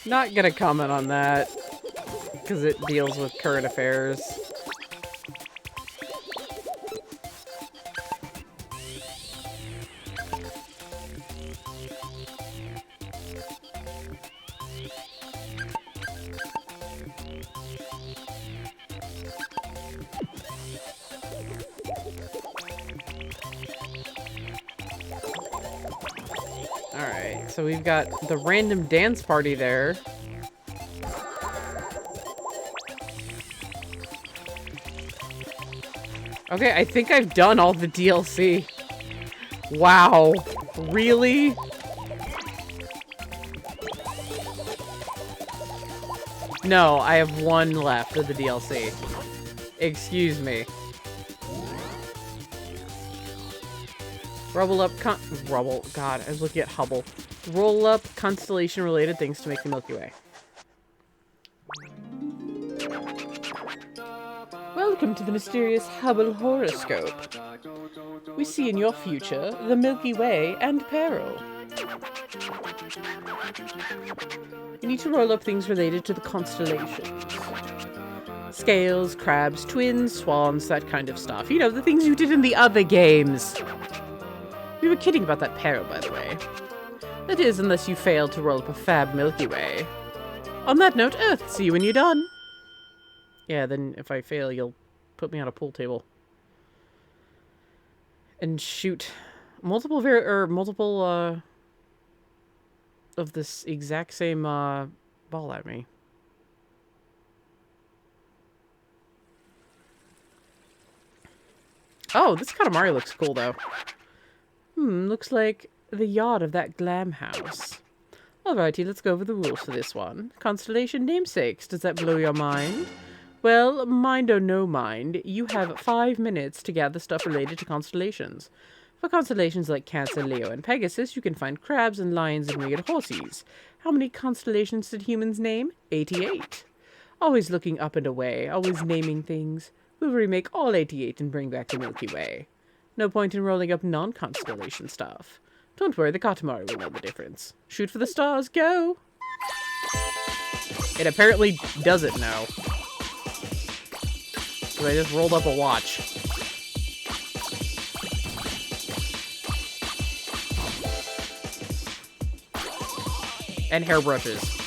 Not gonna comment on that, because it deals with current affairs. Alright, so we've got the random dance party there. Okay, I think I've done all the DLC. Wow. Really? No, I have one left of the DLC. Excuse me. God, I was looking at Hubble. Roll up constellation-related things to make the Milky Way. Welcome to the mysterious Hubble horoscope. We see in your future the Milky Way and peril. You need to roll up things related to the constellations. Scales, crabs, twins, swans, that kind of stuff. You know, the things you did in the other games. We were kidding about that peril, by the way. That is, unless you fail to roll up a fab Milky Way. On that note, Earth, see you when you're done. Yeah, then if I fail, you'll put me on a pool table. And shoot multiple of this exact same ball at me. Oh, this Katamari looks cool, though. Looks like the yard of that glam house. Alrighty, let's go over the rules for this one. Constellation namesakes, does that blow your mind? Well, mind or no mind, you have 5 minutes to gather stuff related to constellations. For constellations like Cancer, Leo, and Pegasus, you can find crabs and lions and winged horses. How many constellations did humans name? 88. Always looking up and away, always naming things. We'll remake all 88 and bring back the Milky Way. No point in rolling up non-constellation stuff. Don't worry, the Katamari will know the difference. Shoot for the stars, go! It apparently doesn't know. So I just rolled up a watch. And hairbrushes.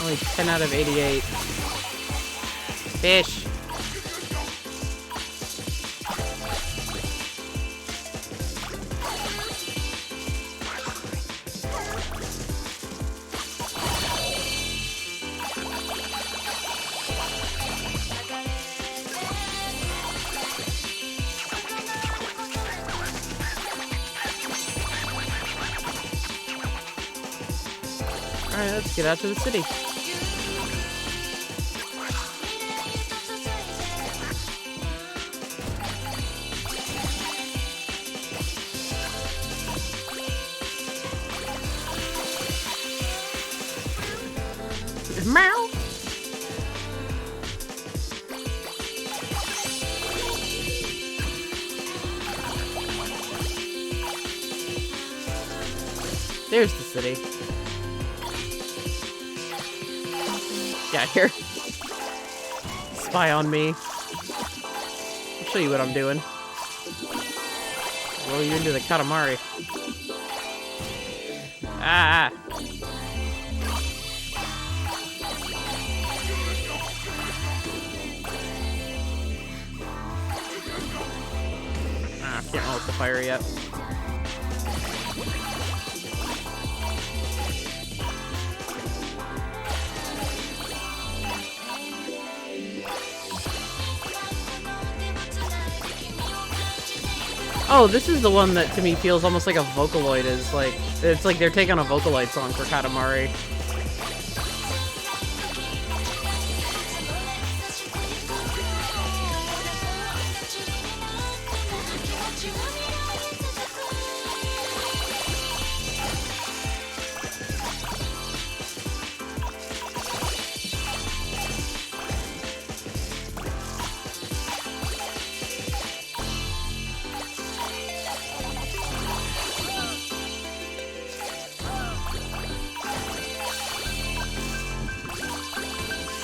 Only 10 out of 88. Fish. Alright, let's get out to the city. Meow! There's the city. Get out here. Spy on me. I'll show you what I'm doing. Roll you into the Katamari. Ah! Ah, can't roll with the fire yet. Oh, this is the one that to me feels almost like a Vocaloid is like, it's like they're taking a Vocaloid song for Katamari.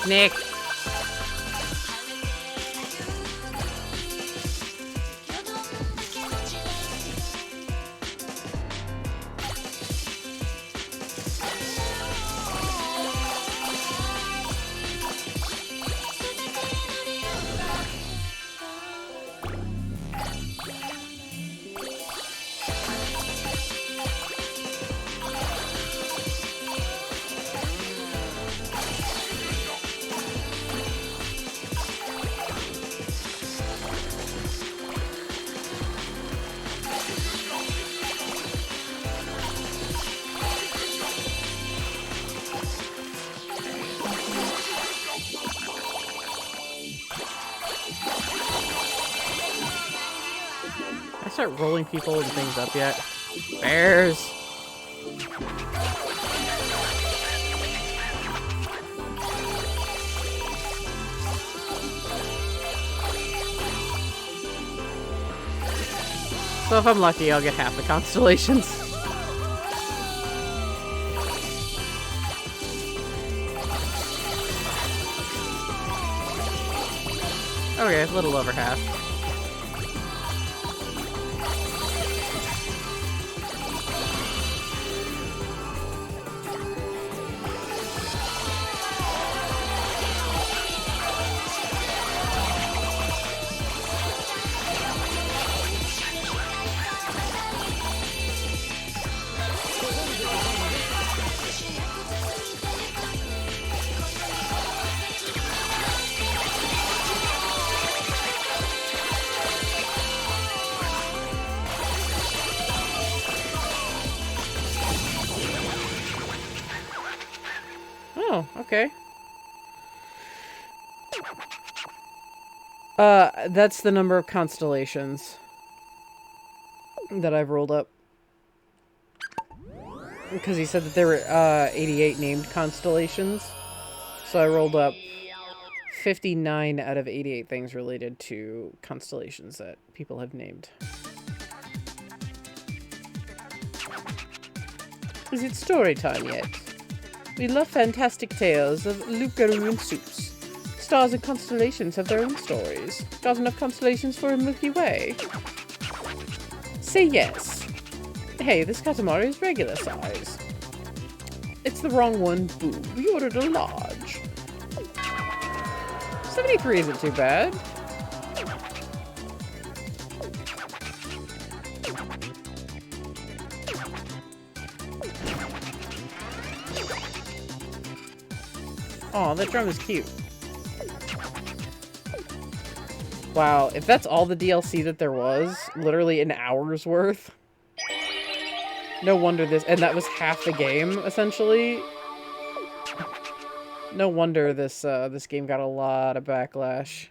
Nick. Start rolling people and things up yet. Bears! So if I'm lucky, I'll get half the constellations. Okay, a little over half. Oh, okay. That's the number of constellations that I've rolled up. Because he said that there were 88 named constellations. So I rolled up 59 out of 88 things related to constellations that people have named. Is it story time yet? We love fantastic tales of loup-garou and soups. Stars and constellations have their own stories. Got enough constellations for a Milky Way? Say yes. Hey, this Katamari is regular size. It's the wrong one, boo. We ordered a large. 73 isn't too bad. Aw, that drum is cute. Wow, if that's all the DLC that there was, literally an hour's worth. No wonder this, and that was half the game, essentially. No wonder this game got a lot of backlash.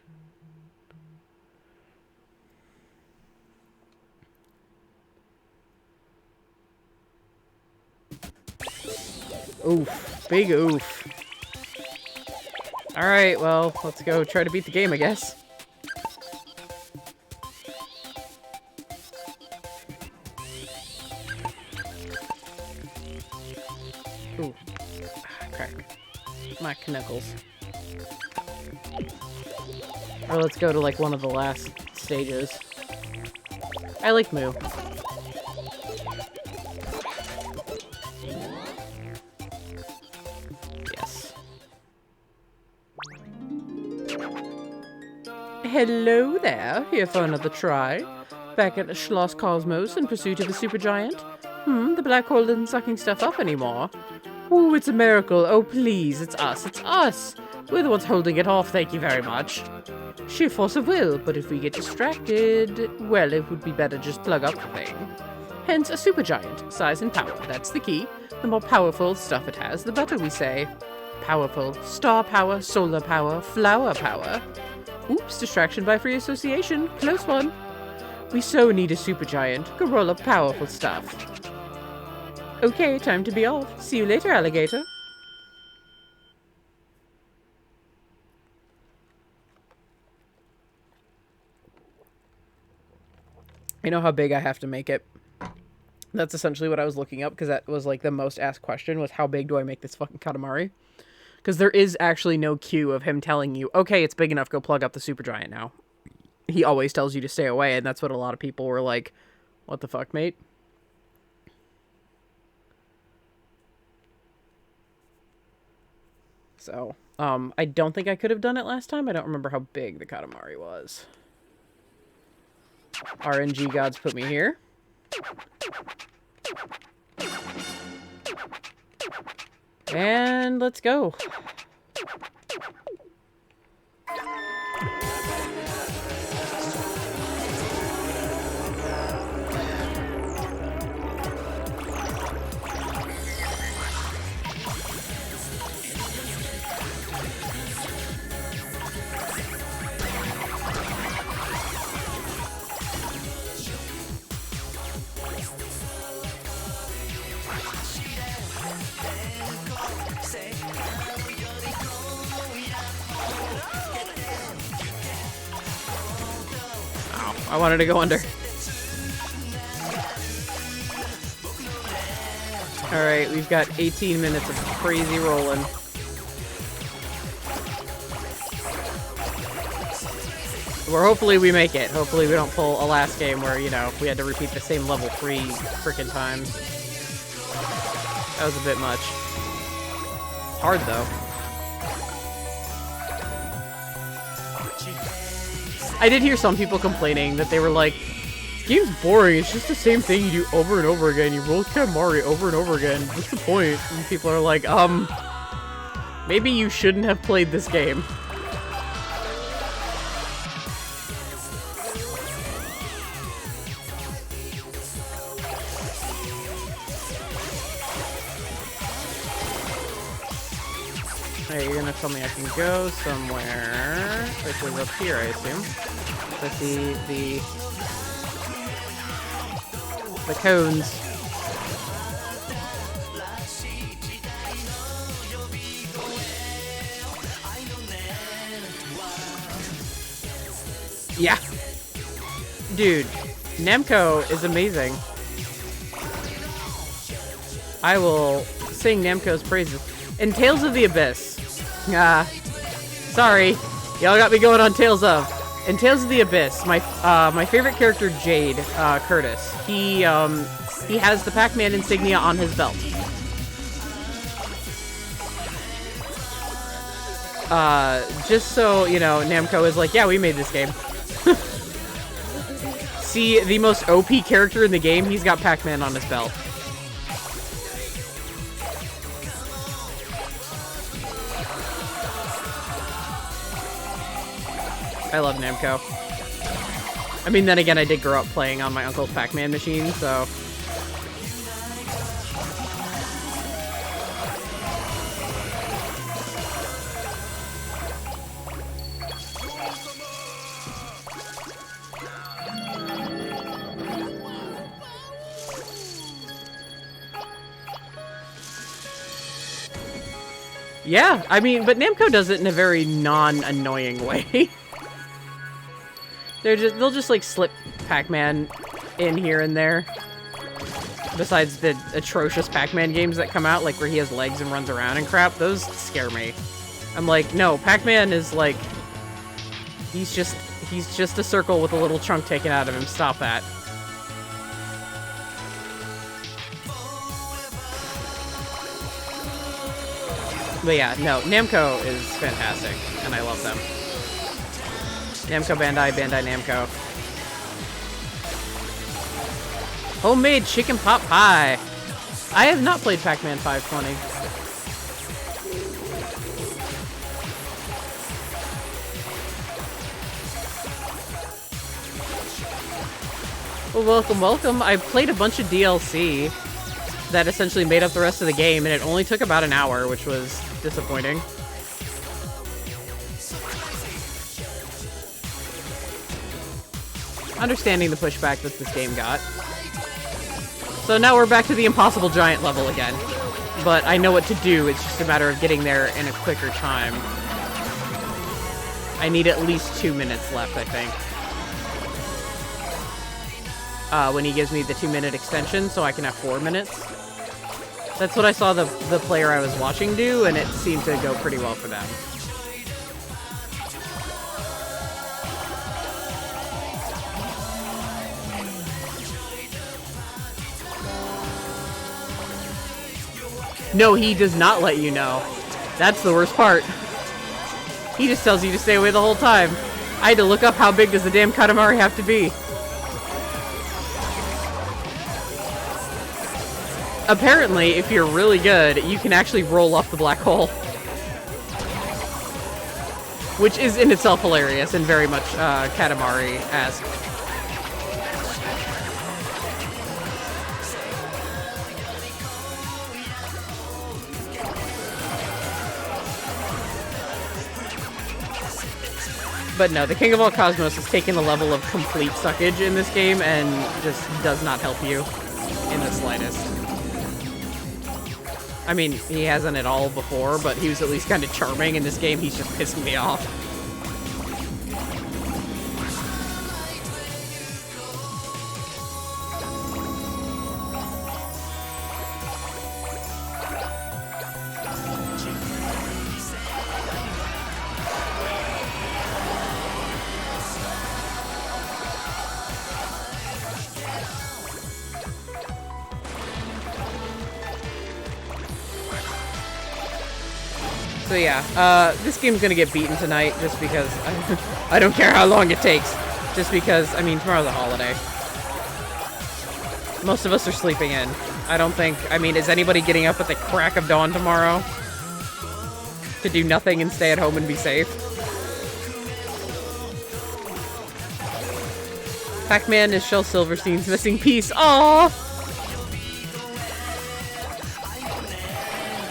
Oof. Big oof. Alright, well, let's go try to beat the game, I guess. Ooh. Crack. My knuckles. Or let's go to, like, one of the last stages. I like Moo. Yes. Hello there. Here for another try. Back at Schloss Cosmos in pursuit of a supergiant. The black hole isn't sucking stuff up anymore. Ooh, it's a miracle. Oh, please, it's us. It's us. We're the ones holding it off, thank you very much. Sheer force of will, but if we get distracted, well, it would be better just plug up the thing. Hence, a supergiant. Size and power, that's the key. The more powerful stuff it has, the better, we say. Powerful. Star power, solar power, flower power. Oops, distraction by free association. Close one. We so need a supergiant. Go roll up powerful stuff. Okay, time to be off. See you later, alligator. I know how big I have to make it. That's essentially what I was looking up, because that was, like, the most asked question, was how big do I make this fucking Katamari? Because there is actually no cue of him telling you, okay, it's big enough, go plug up the supergiant now. He always tells you to stay away, and that's what a lot of people were like, what the fuck, mate? So, I don't think I could have done it last time. I don't remember how big the Katamari was. RNG gods put me here. And let's go. I wanted to go under. Alright, we've got 18 minutes of crazy rolling. Hopefully we make it. Hopefully we don't pull a last game where, you know, we had to repeat the same level 3 frickin' times. That was a bit much. Hard, though. I did hear some people complaining that they were like, this game's boring, it's just the same thing you do over and over again. You roll Katamari over and over again. What's the point? And people are like, maybe you shouldn't have played this game. Hey, you're gonna tell me I can go somewhere, which is up here, I assume. But the cones. Yeah. Dude, Namco is amazing. I will sing Namco's praises. In Tales of the Abyss. Sorry. Y'all got me going on Tales of. In Tales of the Abyss, my favorite character, Jade, Curtis, he has the Pac-Man insignia on his belt. Just so, you know, Namco is like, yeah, we made this game. See, the most OP character in the game, he's got Pac-Man on his belt. I love Namco. I mean, then again, I did grow up playing on my uncle's Pac-Man machine, so... Yeah, I mean, but Namco does it in a very non-annoying way. They'll just like slip Pac-Man in here and there. Besides the atrocious Pac-Man games that come out, like where he has legs and runs around and crap, those scare me. I'm like, no, Pac-Man is like, he's just a circle with a little chunk taken out of him. Stop that. But yeah, no, Namco is fantastic, and I love them. Namco Bandai, Bandai Namco. Homemade chicken pot pie. I have not played Pac-Man 520. Well, welcome, welcome. I played a bunch of DLC that essentially made up the rest of the game, and it only took about an hour, which was disappointing. Understanding the pushback that this game got. So now we're back to the impossible giant level again. But I know what to do, it's just a matter of getting there in a quicker time. I need at least 2 minutes left, I think. When he gives me the 2-minute extension, so I can have 4 minutes. That's what I saw the player I was watching do, and it seemed to go pretty well for them. No, he does not let you know. That's the worst part. He just tells you to stay away the whole time. I had to look up how big does the damn Katamari have to be. Apparently, if you're really good, you can actually roll off the black hole. Which is in itself hilarious and very much Katamari-esque. But no, the King of All Cosmos has taken the level of complete suckage in this game and just does not help you in the slightest. I mean, he hasn't at all before, but he was at least kind of charming in this game. He's just pissing me off. So yeah, this game's gonna get beaten tonight just because I don't care how long it takes. Just because, I mean, tomorrow's a holiday. Most of us are sleeping in. I don't think, I mean, is anybody getting up at the crack of dawn tomorrow to do nothing and stay at home and be safe? Pac-Man is Shel Silverstein's missing piece. Aww!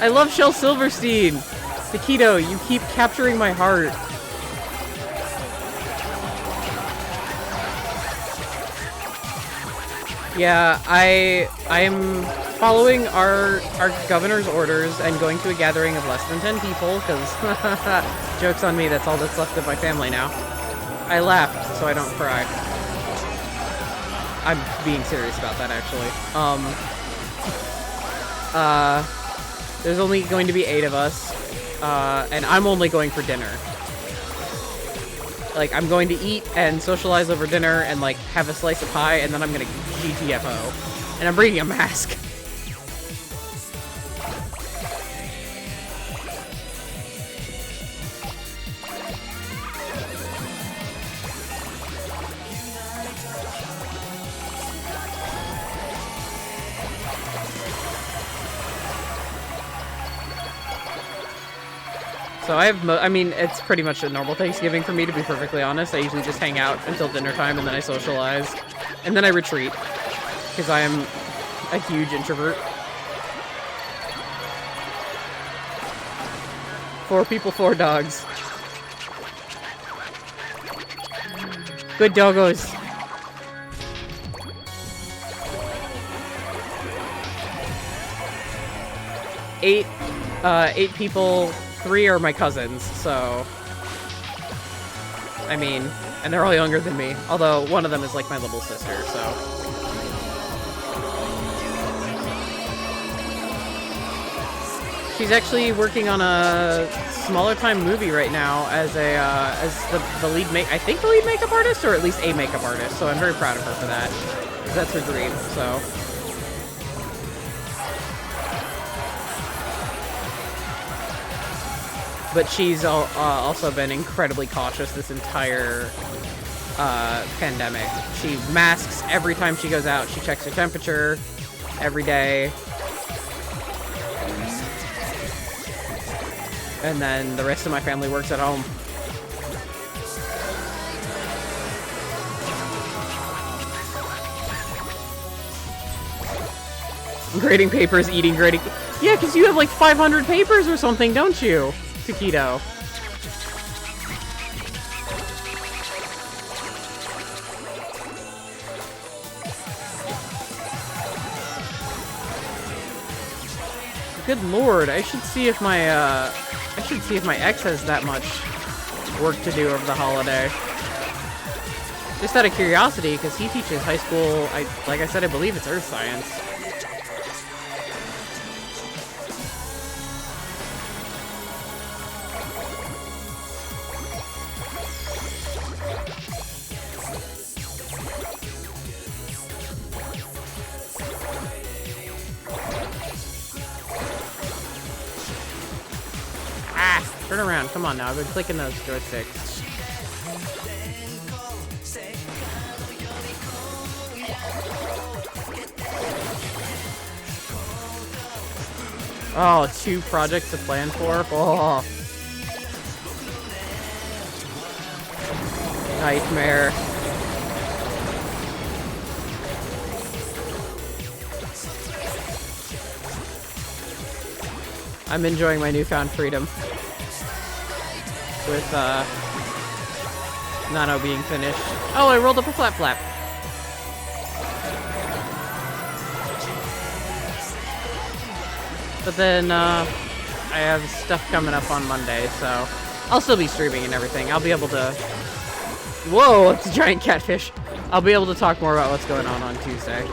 I love Shel Silverstein! Taquito, you keep capturing my heart. Yeah, I'm following our governor's orders and going to a gathering of less than 10 people, because joke's on me, that's all that's left of my family now. I laughed, so I don't cry. I'm being serious about that, actually. There's only going to be 8 of us. And I'm only going for dinner. Like, I'm going to eat and socialize over dinner and, like, have a slice of pie, and then I'm gonna GTFO. And I'm bringing a mask. So I mean, it's pretty much a normal Thanksgiving for me, to be perfectly honest. I usually just hang out until dinner time, and then I socialize. And then I retreat, because I am a huge introvert. 4 people, 4 dogs. Good doggos. Eight people 3 are my cousins, so... I mean, and they're all younger than me. Although, one of them is like my little sister, so... She's actually working on a smaller time movie right now as a as the lead I think the lead makeup artist, or at least a makeup artist. So I'm very proud of her for that. That's her dream. So. But she's also been incredibly cautious this entire pandemic. She masks every time she goes out. She checks her temperature every day. And then the rest of my family works at home. Grading papers, eating grading... Yeah, because you have like 500 papers or something, don't you, Taquito? Good lord, I should see if my ex has that much work to do over the holiday. Just out of curiosity, because he teaches high school, like I said, I believe it's earth science. Turn around, come on now, I've been clicking those joysticks. Oh, 2 projects to plan for? Oh. Nightmare. I'm enjoying my newfound freedom. With, Nano being finished. Oh, I rolled up a flap flap. But then, I have stuff coming up on Monday, so I'll still be streaming and everything. I'll be able to... Whoa, it's a giant catfish. I'll be able to talk more about what's going on Tuesday.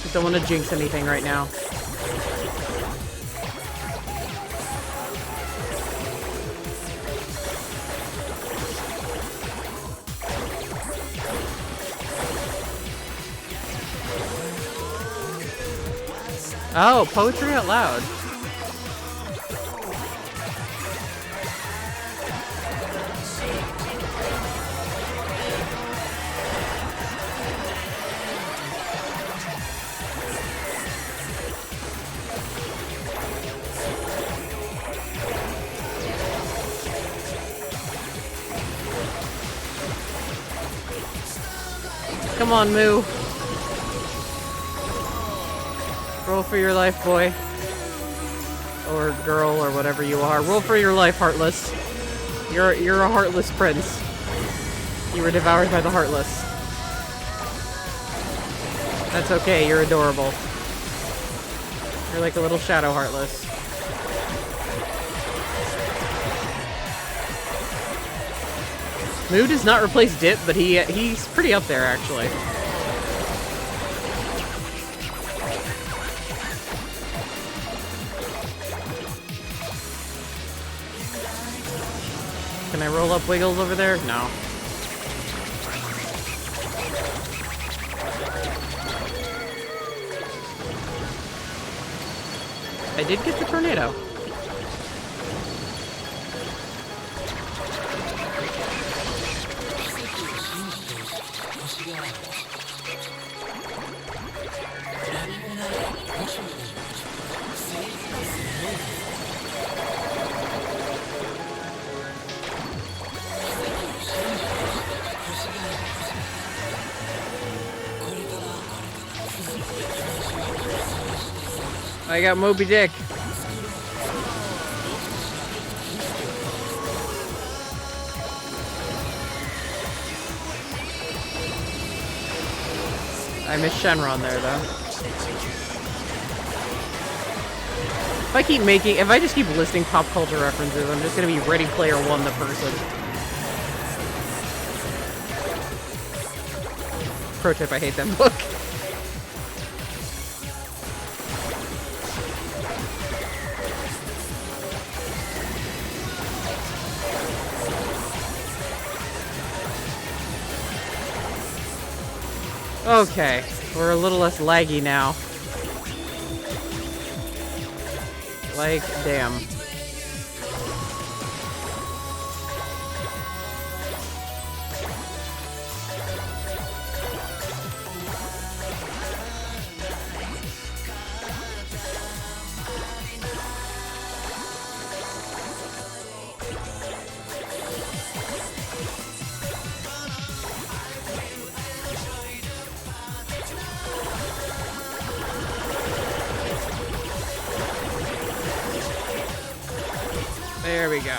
Just don't want to jinx anything right now. Oh, poetry out loud. Come on, Moo. Roll for your life, boy. Or girl, or whatever you are. Roll for your life, Heartless. You're a Heartless prince. You were devoured by the Heartless. That's okay, you're adorable. You're like a little shadow Heartless. Moo does not replace Dip, but he's pretty up there, actually. Can I roll up Wiggles over there? No. I did get the tornado. I got Moby Dick. I miss Shenron there, though. If I just keep listing pop culture references, I'm just gonna be Ready Player One the person. Pro tip, I hate that book. Okay, we're a little less laggy now. Like, damn. There we go.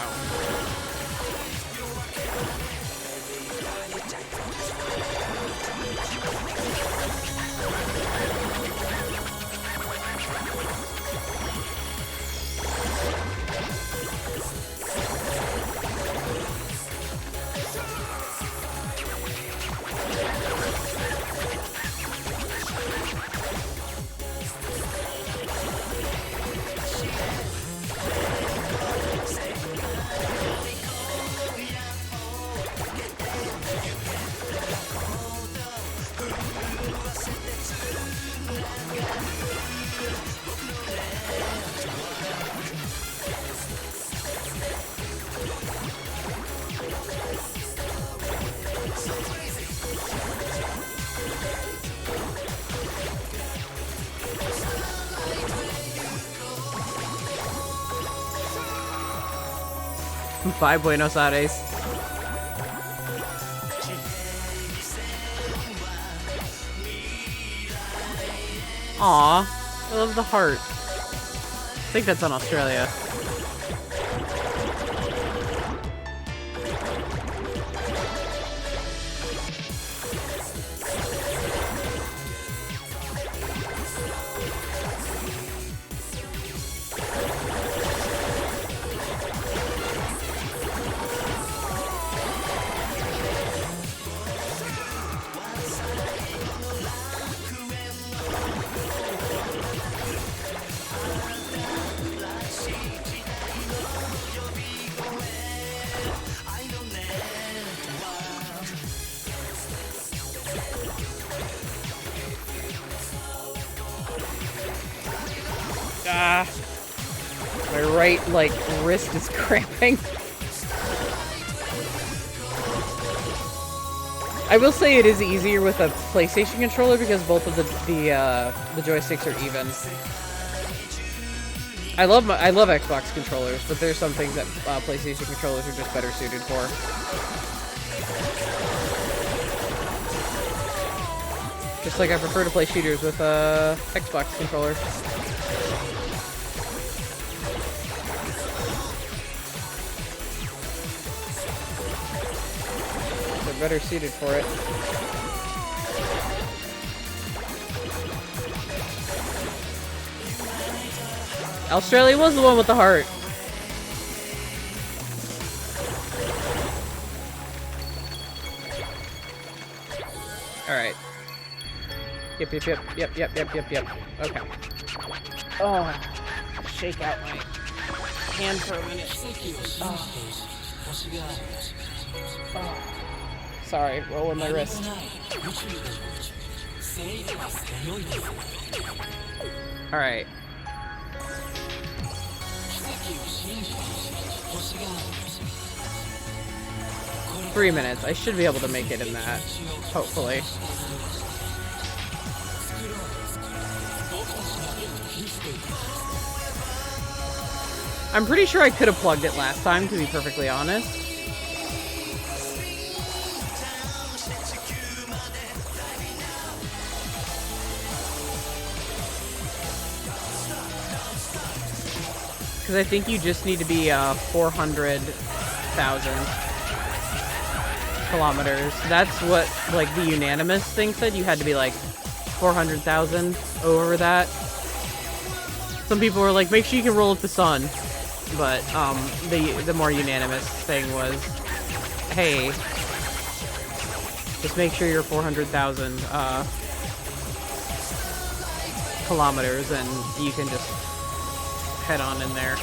Bye, Buenos Aires. Aw, I love the heart. I think that's on Australia. My right, like, wrist is cramping. I will say it is easier with a PlayStation controller because both of the joysticks are even. I love Xbox controllers, but there's some things that PlayStation controllers are just better suited for. Just like I prefer to play shooters with a Xbox controller. They're better suited for it. Australia was the one with the heart. Alright. Yep. Okay. Oh, shake out my hand for a minute. Oh. Sorry, rolling my wrist. Alright. 3 minutes. I should be able to make it in that. Hopefully. I'm pretty sure I could have plugged it last time, to be perfectly honest. Because I think you just need to be 400,000 kilometers. That's what, like, the unanimous thing said. You had to be, like, 400,000 over that. Some people were like, make sure you can roll with the sun. But, the more unanimous thing was, hey, just make sure you're 400,000, kilometers and you can just head on in there.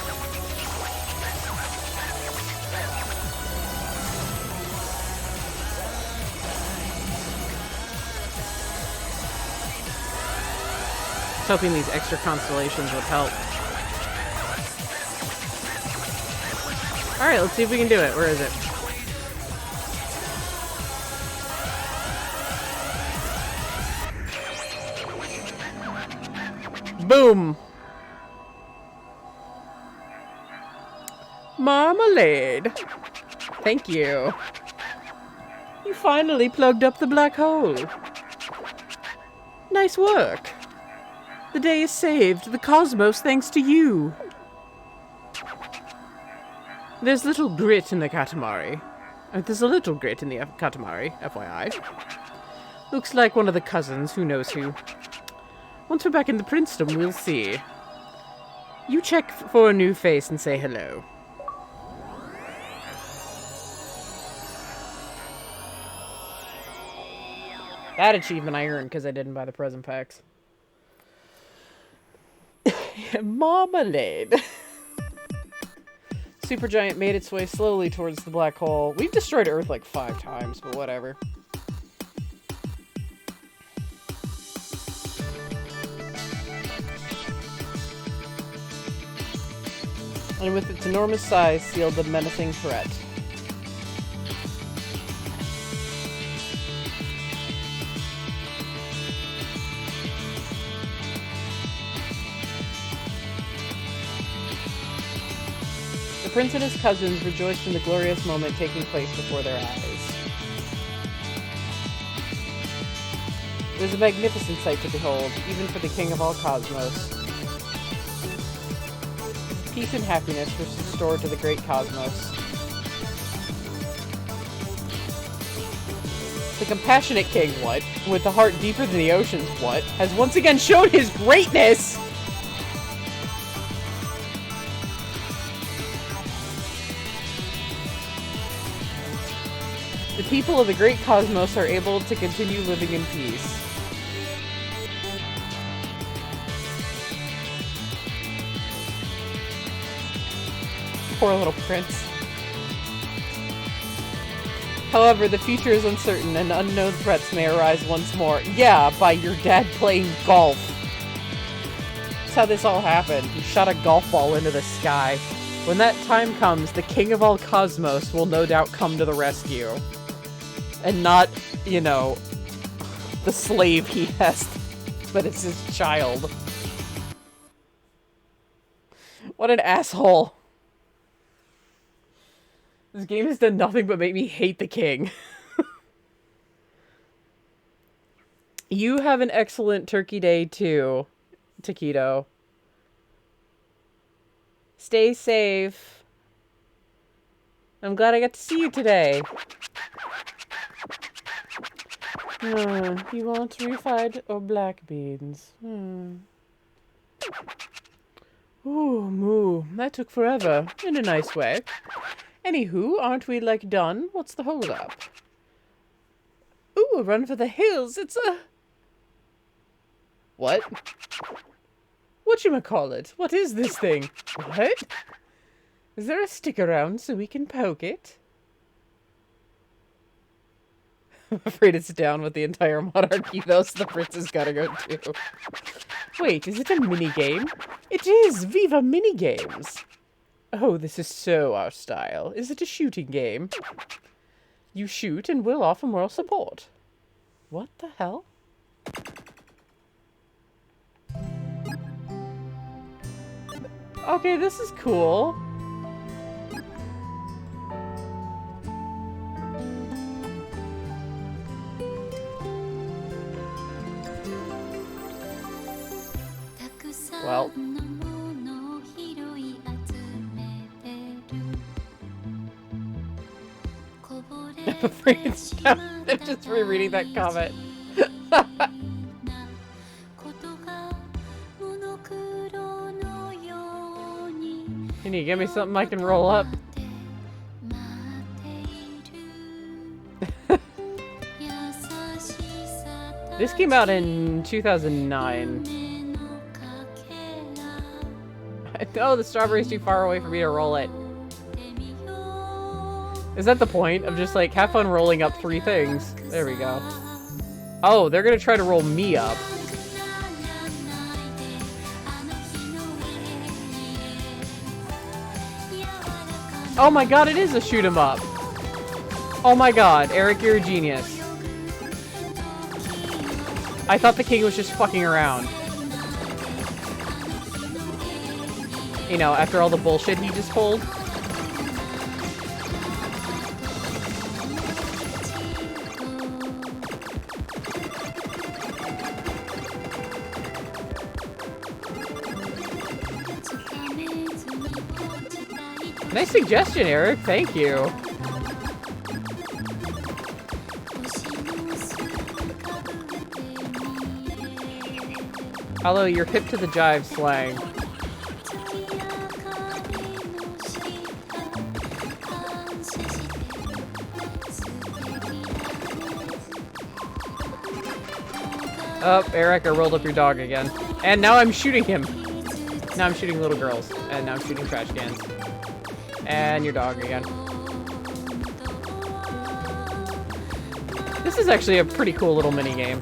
I was hoping these extra constellations would help. Alright, let's see if we can do it. Where is it? Boom! Marmalade! Thank you. You finally plugged up the black hole. Nice work. The day is saved. The cosmos thanks to you. There's little grit in the Katamari. There's a little grit in the Katamari, FYI. Looks like one of the cousins, who knows who. Once we're back in the princedom, we'll see. You check for a new face and say hello. That achievement I earned because I didn't buy the present packs. Marmalade. Supergiant made its way slowly towards the black hole. We've destroyed Earth like 5 times, but whatever. And with its enormous size sealed the menacing threat. The prince and his cousins rejoiced in the glorious moment taking place before their eyes. It was a magnificent sight to behold, even for the king of all cosmos. Peace and happiness was restored to the great cosmos. The compassionate king, what? With a heart deeper than the oceans, what? Has once again shown his greatness! The people of the great cosmos are able to continue living in peace. Poor little prince. However, the future is uncertain and unknown threats may arise once more. Yeah, by your dad playing golf. That's how this all happened. He shot a golf ball into the sky. When that time comes, the king of all cosmos will no doubt come to the rescue. And not, you know, the slave he has, but it's his child. What an asshole. This game has done nothing but make me hate the king. You have an excellent turkey day too, Taquito. Stay safe. I'm glad I got to see you today. You want refried or black beans? Ooh, moo. That took forever. In a nice way. Anywho, aren't we, like, done? What's the hold-up? Ooh, a run for the hills. It's a... What? Whatchamacallit? What is this thing? What? Is there a stick around so we can poke it? I'm afraid it's down with the entire monarchy, though, so the prince has gotta go too. Wait, is it a minigame? It is! Viva minigames! Oh, this is so our style. Is it a shooting game? You shoot and we'll offer moral support. What the hell? Okay, this is cool. Well. I'm afraid it's down. I'm just rereading that comment. Can you give me something I can roll up? This came out in 2009. Oh, the strawberry's too far away for me to roll it. Is that the point of just like, have fun rolling up 3 things? There we go. Oh, they're gonna try to roll me up. Oh my god, it is a shoot 'em up. Oh my god, Eric, you're a genius. I thought the king was just fucking around. You know, after all the bullshit he just pulled. Nice suggestion, Eric. Thank you. Although you're hip to the jive slang. Oh, Eric, I rolled up your dog again. And now I'm shooting him. Now I'm shooting little girls. And now I'm shooting trash cans. And your dog again. This is actually a pretty cool little mini game.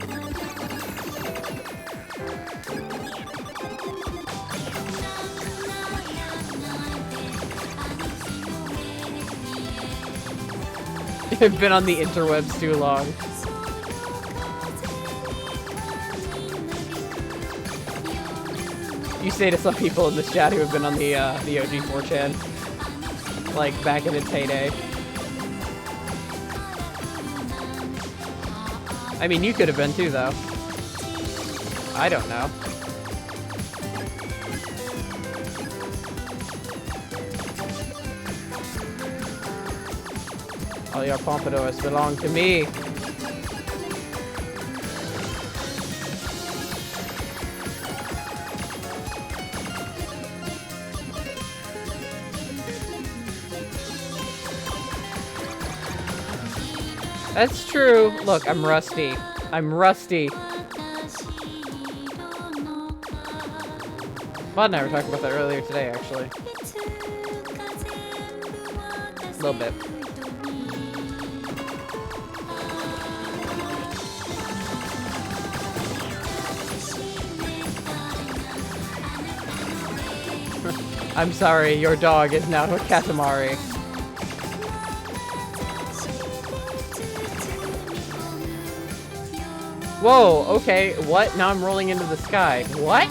I've been on the interwebs too long. You say to some people in this chat who have been on the OG 4chan, like back in its heyday. I mean, you could have been too, though. I don't know. All your pompadours belong to me. That's true. Look, I'm rusty. I'm rusty. Maud and I were talking about that earlier today, actually. A little bit. I'm sorry, your dog is now a Katamari. Whoa, okay, what? Now I'm rolling into the sky. What?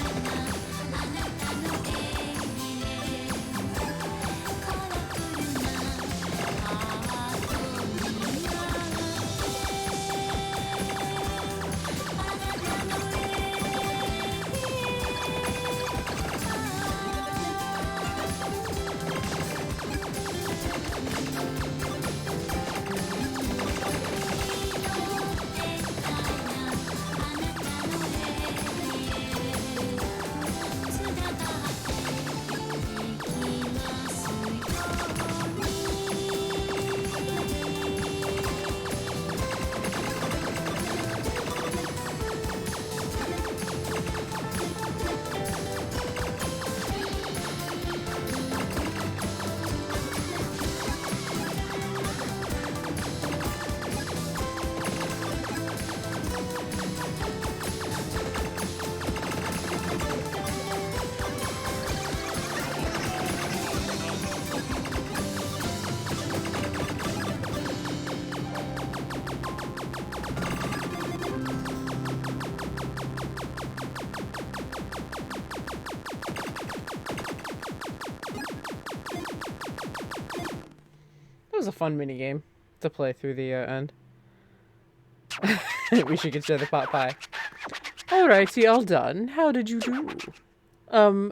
A fun mini game to play through the end. We should consider the pot pie. Alrighty, all done. How did you do?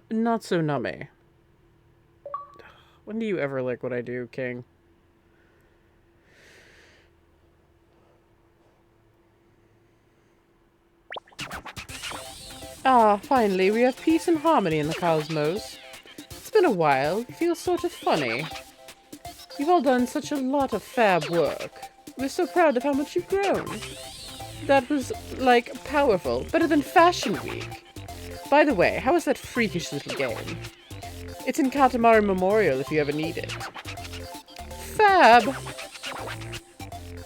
Not so nummy. When do you ever like what I do, King? Ah, finally, we have peace and harmony in the cosmos. It's been a while. It feels sort of funny. You've all done such a lot of fab work. We're so proud of how much you've grown. That was, like, powerful. Better than Fashion Week. By the way, how is that freakish little game? It's in Katamari Memorial if you ever need it. Fab!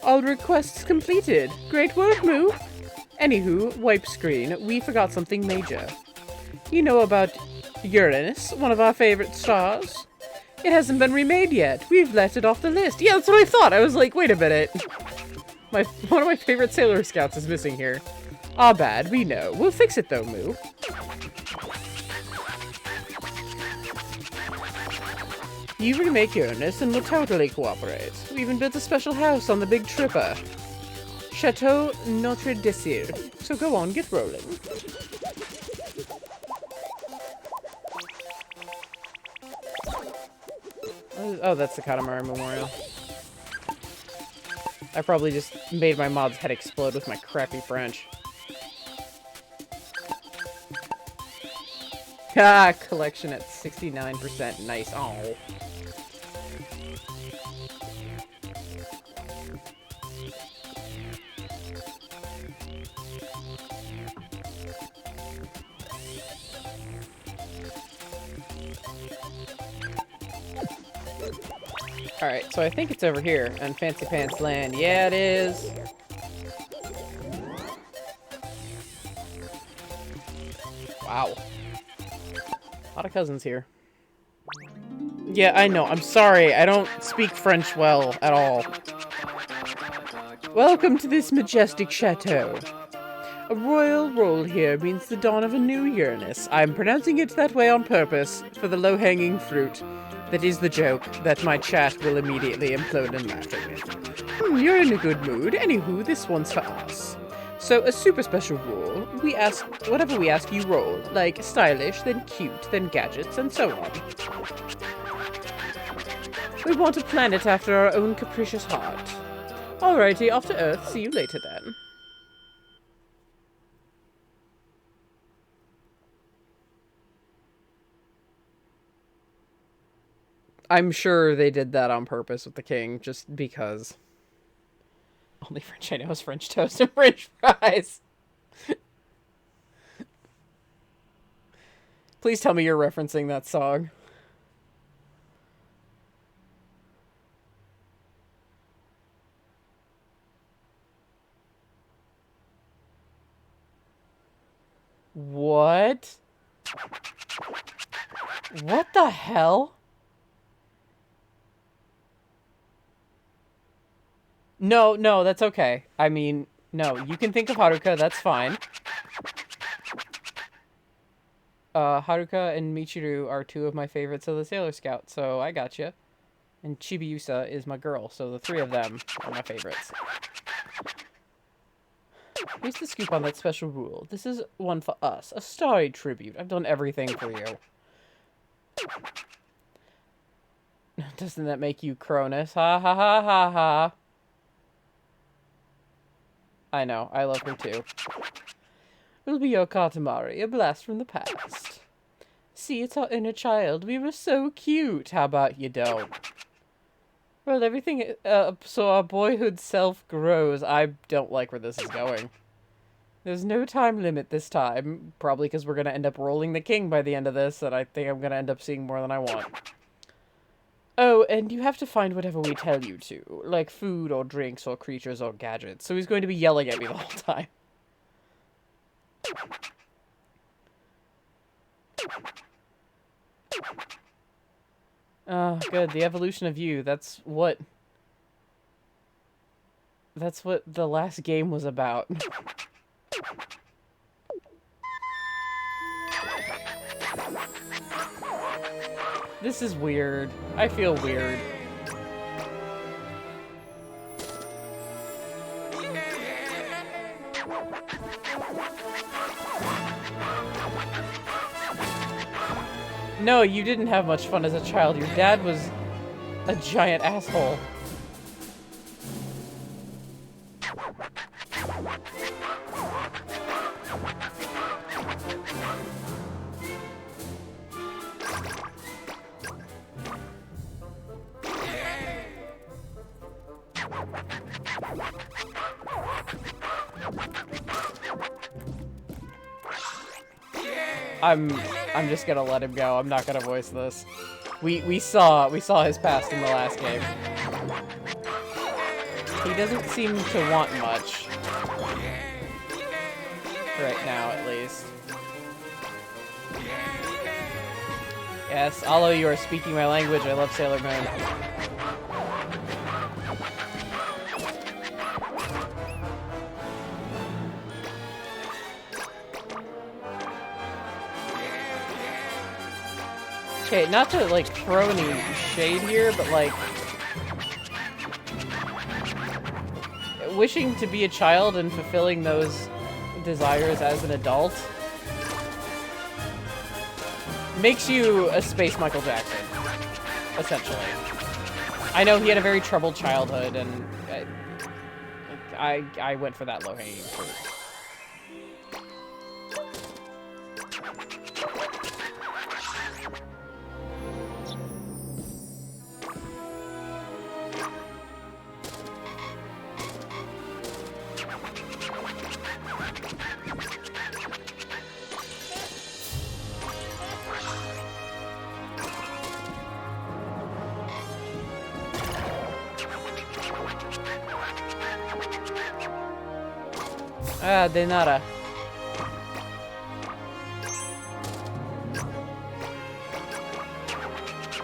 All requests completed. Great work, Moo! Anywho, wipe screen, we forgot something major. You know about Uranus, one of our favorite stars? It hasn't been remade yet. We've left it off the list. Yeah, that's what I thought. I was like, wait a minute. One of my favorite Sailor Scouts is missing here. Ah, bad. We know. We'll fix it though, Moo. You remake Uranus and we'll totally cooperate. We even built a special house on the Big Tripper. Chateau Notre Désir. So go on, get rolling. Oh, that's the Katamari Memorial. I probably just made my mob's head explode with my crappy French. Ah, collection at 69%. Nice. Oh. Alright, so I think it's over here on Fancy Pants Land. Yeah, it is. Wow. A lot of cousins here. Yeah, I know. I'm sorry. I don't speak French well at all. Welcome to this majestic chateau. A royal roll here means the dawn of a new Uranus. I'm pronouncing it that way on purpose for the low-hanging fruit. That is the joke that my chat will immediately implode in laughing at. You're in a good mood. Anywho, this one's for us. So, a super special rule. Whatever we ask you roll. Like, stylish, then cute, then gadgets, and so on. We want a planet after our own capricious heart. Alrighty, off to Earth. See you later then. I'm sure they did that on purpose with the king, just because. Only French I know is French toast and French fries. Please tell me you're referencing that song. What? What the hell? No, no, that's okay. I mean, no, you can think of Haruka, that's fine. Haruka and Michiru are two of my favorites of the Sailor Scout, so I gotcha. And Chibiusa is my girl, so the three of them are my favorites. Here's the scoop on that special rule. This is one for us, a starry tribute. I've done everything for you. Doesn't that make you Cronus? Ha ha ha ha ha. I know, I love her too. Will be your Katamari, a blast from the past. See, it's our inner child. We were so cute. How about you don't? Well, everything, so our boyhood self grows. I don't like where this is going. There's no time limit this time. Probably because we're going to end up rolling the king by the end of this, and I think I'm going to end up seeing more than I want. Oh, and you have to find whatever we tell you to. Like food, or drinks, or creatures, or gadgets. So he's going to be yelling at me the whole time. Oh, good. The evolution of you. That's what the last game was about. This is weird. I feel weird. No, you didn't have much fun as a child. Your dad was a giant asshole. I'm just gonna let him go. I'm not gonna voice this. We saw his past in the last game. He doesn't seem to want much. Right now, at least. Yes, although you are speaking my language, I love Sailor Moon. Okay, not to, like, throw any shade here, but, like, wishing to be a child and fulfilling those desires as an adult makes you a space Michael Jackson, essentially. I know he had a very troubled childhood, and I went for that low-hanging fruit. Ah, de nada.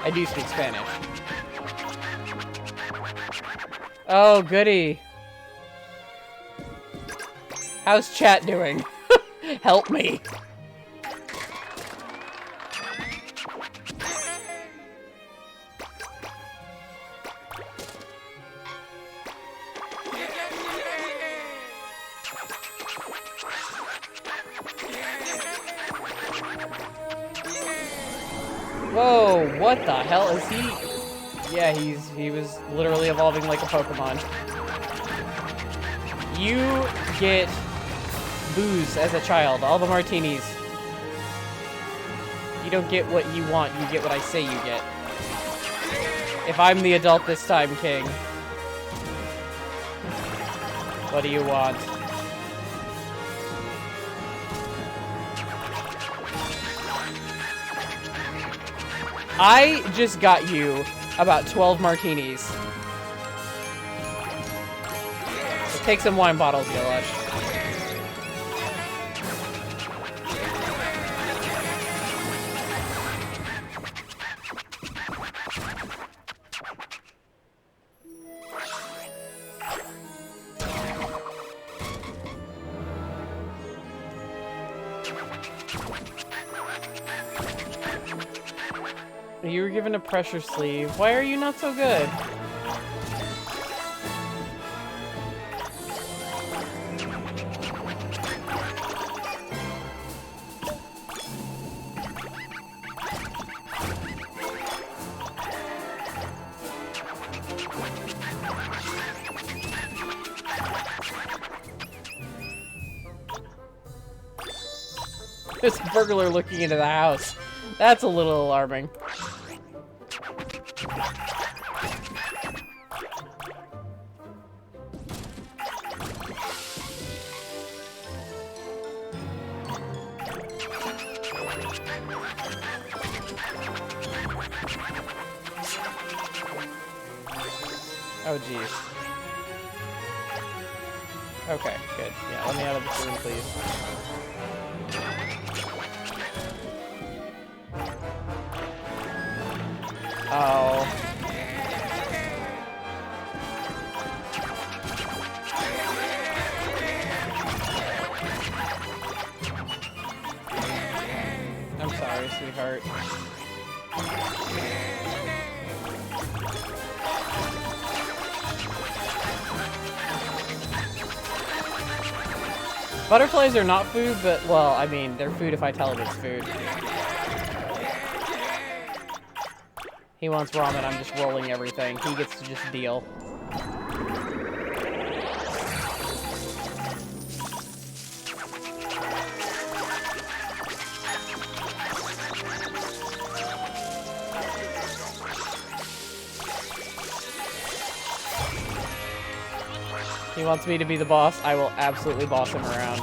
I do speak Spanish. Oh, goody. How's chat doing? Help me. Whoa, what the hell is he? Yeah, he was literally evolving like a Pokemon. You get booze as a child, all the martinis. You don't get what you want, you get what I say you get. If I'm the adult this time, King. What do you want? I just got you about 12 martinis. So take some wine bottles, Yolush. You were given a pressure sleeve. Why are you not so good? There's a burglar looking into the house. That's a little alarming. Oh, jeez. Okay, good. Yeah, let me out of this room, please. Oh. I'm sorry, sweetheart. Butterflies are not food, but, well, I mean, they're food if I tell him it's food. He wants ramen, I'm just rolling everything. He gets to just deal. He wants me to be the boss. I will absolutely boss him around.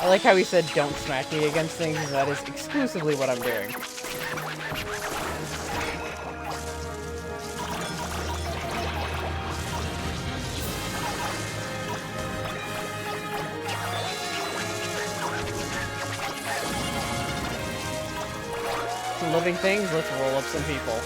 I like how he said, don't smack me against things, and that is exclusively what I'm doing. Some living things, let's roll up some people.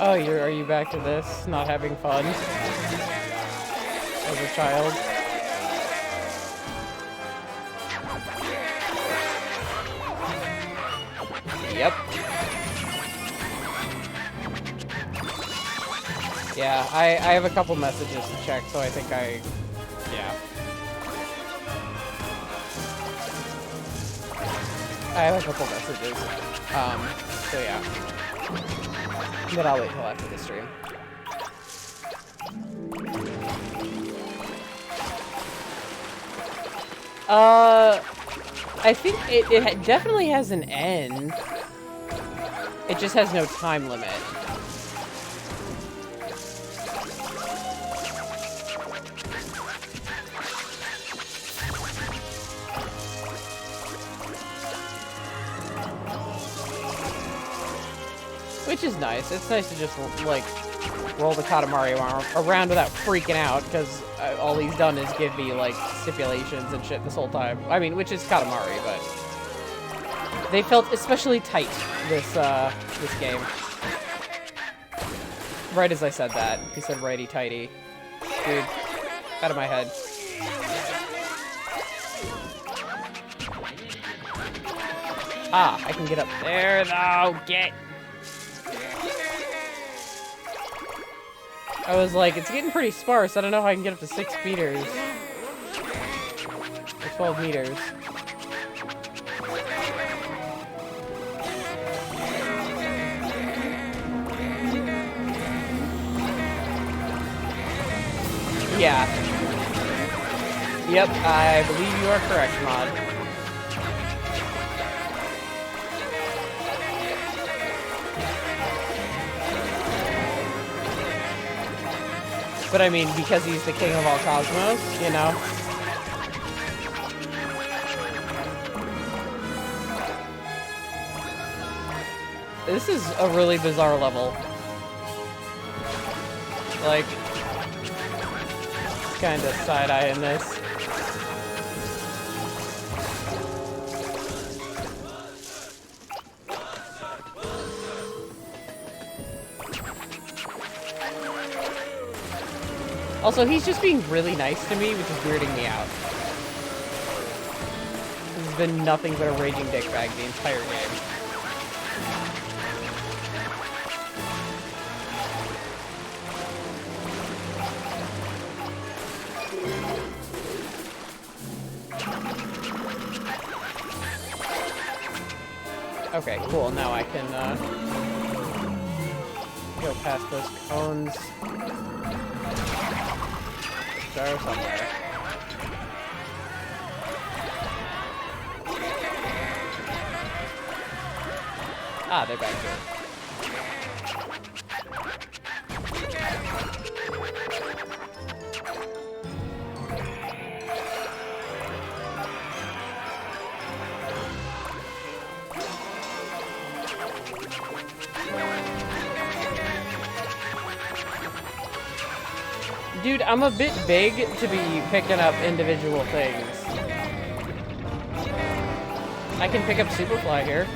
Oh, are you back to this? Not having fun? As a child? Yep. Yeah, I have a couple messages to check, so I think yeah. I have a couple messages. So yeah. But I'll wait till after the stream. I think it definitely has an end. It just has no time limit. Which is nice. It's nice to just, like, roll the Katamari around without freaking out, because all he's done is give me, like, stipulations and shit this whole time. I mean, which is Katamari, but they felt especially tight, this game. Right as I said that. He said righty-tighty. Dude, out of my head. Ah, I can get up there, though. Get... I was like, it's getting pretty sparse. I don't know how I can get up to 6 meters. Or 12 meters. Yeah. Yep, I believe you are correct, Mod. But I mean, because he's the king of all cosmos, you know? This is a really bizarre level. Like, kind of side-eyeing this. Also, he's just being really nice to me, which is weirding me out. This has been nothing but a raging dickbag the entire game. Okay, cool. Now I can, go go past those cones. Gyro somewhere. Ah, they're back here. Dude, I'm a bit big to be picking up individual things. I can pick up Superfly here.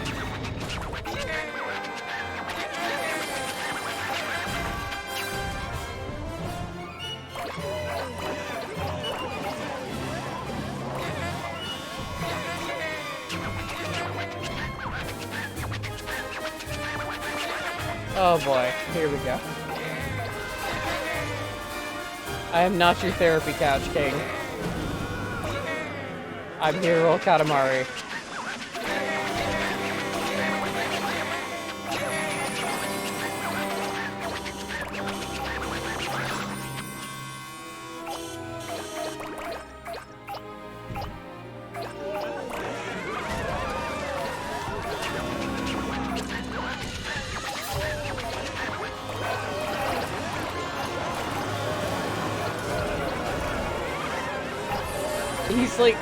Oh boy, here we go. I am not your therapy couch, King. I'm here to roll Katamari.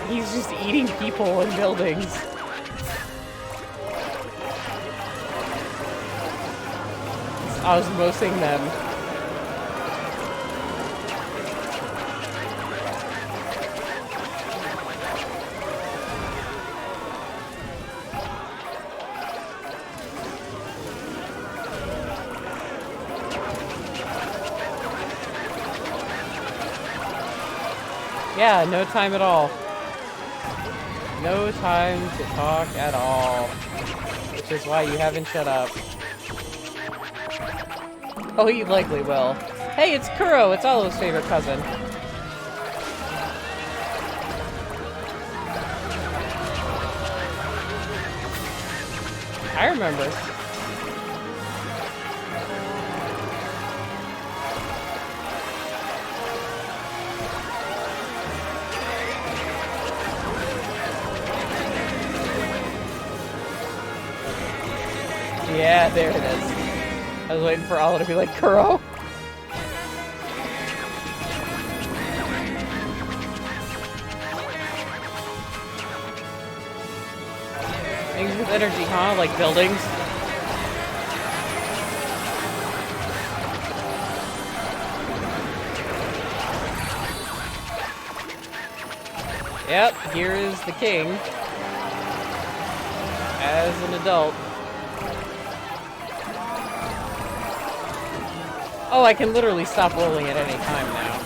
He's just eating people and buildings. He's osmosing them. Yeah, no time at all. No time to talk at all. Which is why you haven't shut up. Oh, he likely will. Hey, it's Kuro! It's Alo's favorite cousin. I remember. Yeah, there it is. I was waiting for Ala to be like, Kuro? Things with energy, huh? Like buildings? Yep, here is the king. As an adult. Oh, I can literally stop rolling at any time now.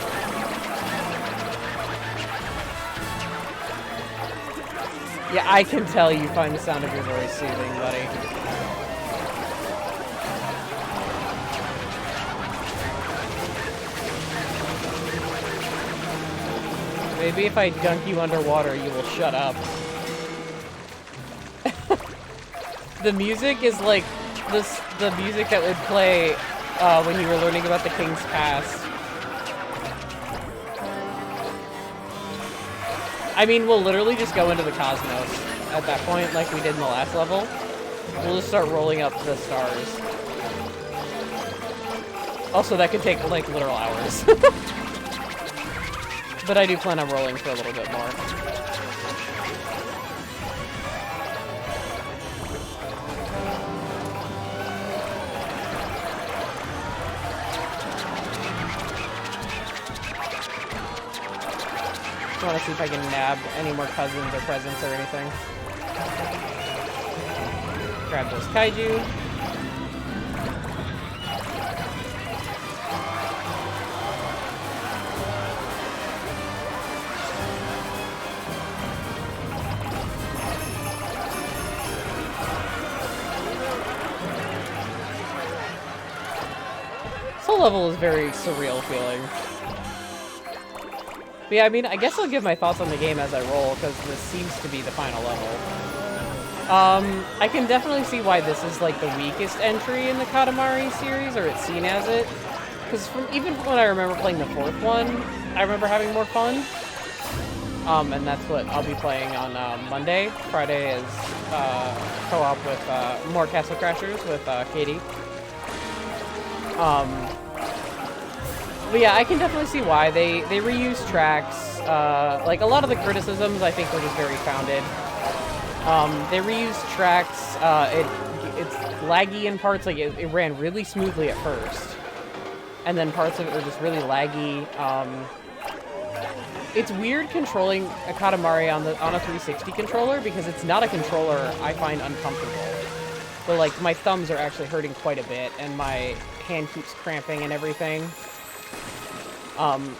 Yeah, I can tell you find the sound of your voice soothing, buddy. Maybe if I dunk you underwater, you will shut up. The music is like the music that would play when you were learning about the king's past. I mean, we'll literally just go into the cosmos at that point, like we did in the last level. We'll just start rolling up the stars. Also, that could take, like, literal hours. But I do plan on rolling for a little bit more. I want to see if I can nab any more cousins or presents or anything. Grab those kaiju. This whole level is very surreal feeling. But yeah, I mean, I guess I'll give my thoughts on the game as I roll, because this seems to be the final level. I can definitely see why this is like the weakest entry in the Katamari series, or it's seen as it. Because even when I remember playing the fourth one, I remember having more fun. And that's what I'll be playing on Monday. Friday is co-op with more Castle Crashers with Katie. But yeah, I can definitely see why they reuse tracks. Like a lot of the criticisms, I think, were just very founded. They reused tracks. It's laggy in parts. Like it ran really smoothly at first, and then parts of it were just really laggy. It's weird controlling a Katamari on a 360 controller because it's not a controller I find uncomfortable. But like my thumbs are actually hurting quite a bit, and my hand keeps cramping and everything.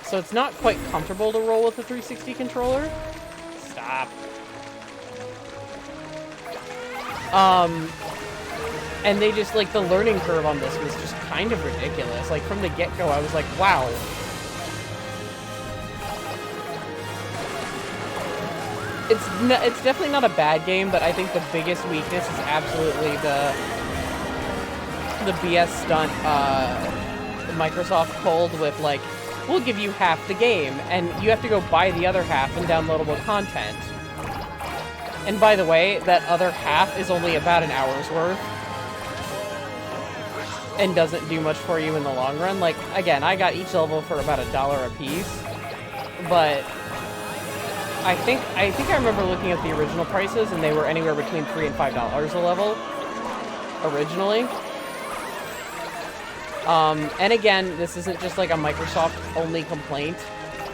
So it's not quite comfortable to roll with a 360 controller. Stop. And they just, like, the learning curve on this was just kind of ridiculous. Like, from the get-go, I was like, wow. It's definitely not a bad game, but I think the biggest weakness is absolutely the BS stunt Microsoft pulled with, like, we'll give you half the game, and you have to go buy the other half in downloadable content. And by the way, that other half is only about an hour's worth. And doesn't do much for you in the long run. Like, again, I got each level for about $1 a piece. But I think I remember looking at the original prices, and they were anywhere between $3 and $5 a level. Originally. And again, this isn't just like a Microsoft-only complaint.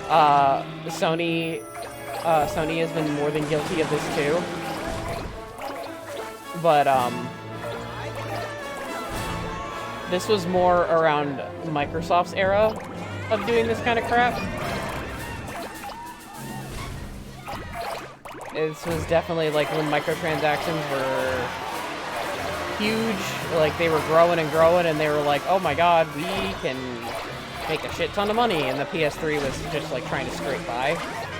Sony has been more than guilty of this too. But, this was more around Microsoft's era of doing this kind of crap. This was definitely like when microtransactions were huge, like they were growing and growing, and they were like, oh my god, we can make a shit ton of money, and the PS3 was just like trying to scrape by,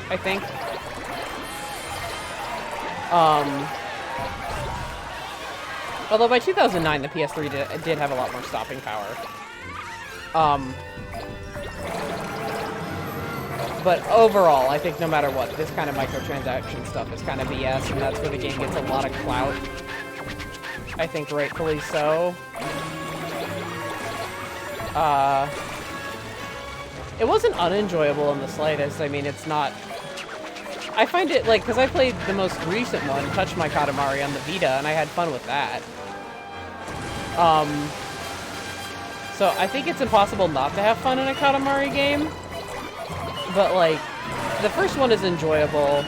I think. Although by 2009, the PS3 did have a lot more stopping power. But overall, I think no matter what, this kind of microtransaction stuff is kind of BS, and that's where the game gets a lot of clout. I think rightfully so. It wasn't unenjoyable in the slightest. I mean, it's not... I find it, like, because I played the most recent one, Touch My Katamari, on the Vita, and I had fun with that. So I think it's impossible not to have fun in a Katamari game. But, like, the first one is enjoyable,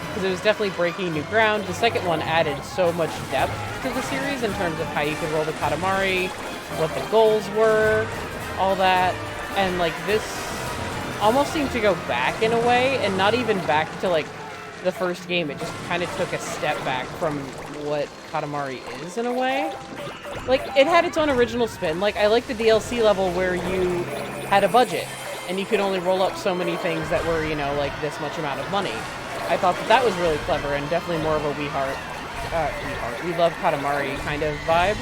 because it was definitely breaking new ground. The second one added so much depth to the series in terms of how you could roll the Katamari, what the goals were, all that. And, like, this almost seemed to go back in a way, and not even back to, like, the first game. It just kind of took a step back from what Katamari is, in a way. Like, it had its own original spin. Like, I like the DLC level where you had a budget, and you could only roll up so many things that were, you know, like, this much amount of money. I thought that was really clever, and definitely more of a We Love Katamari kind of vibe.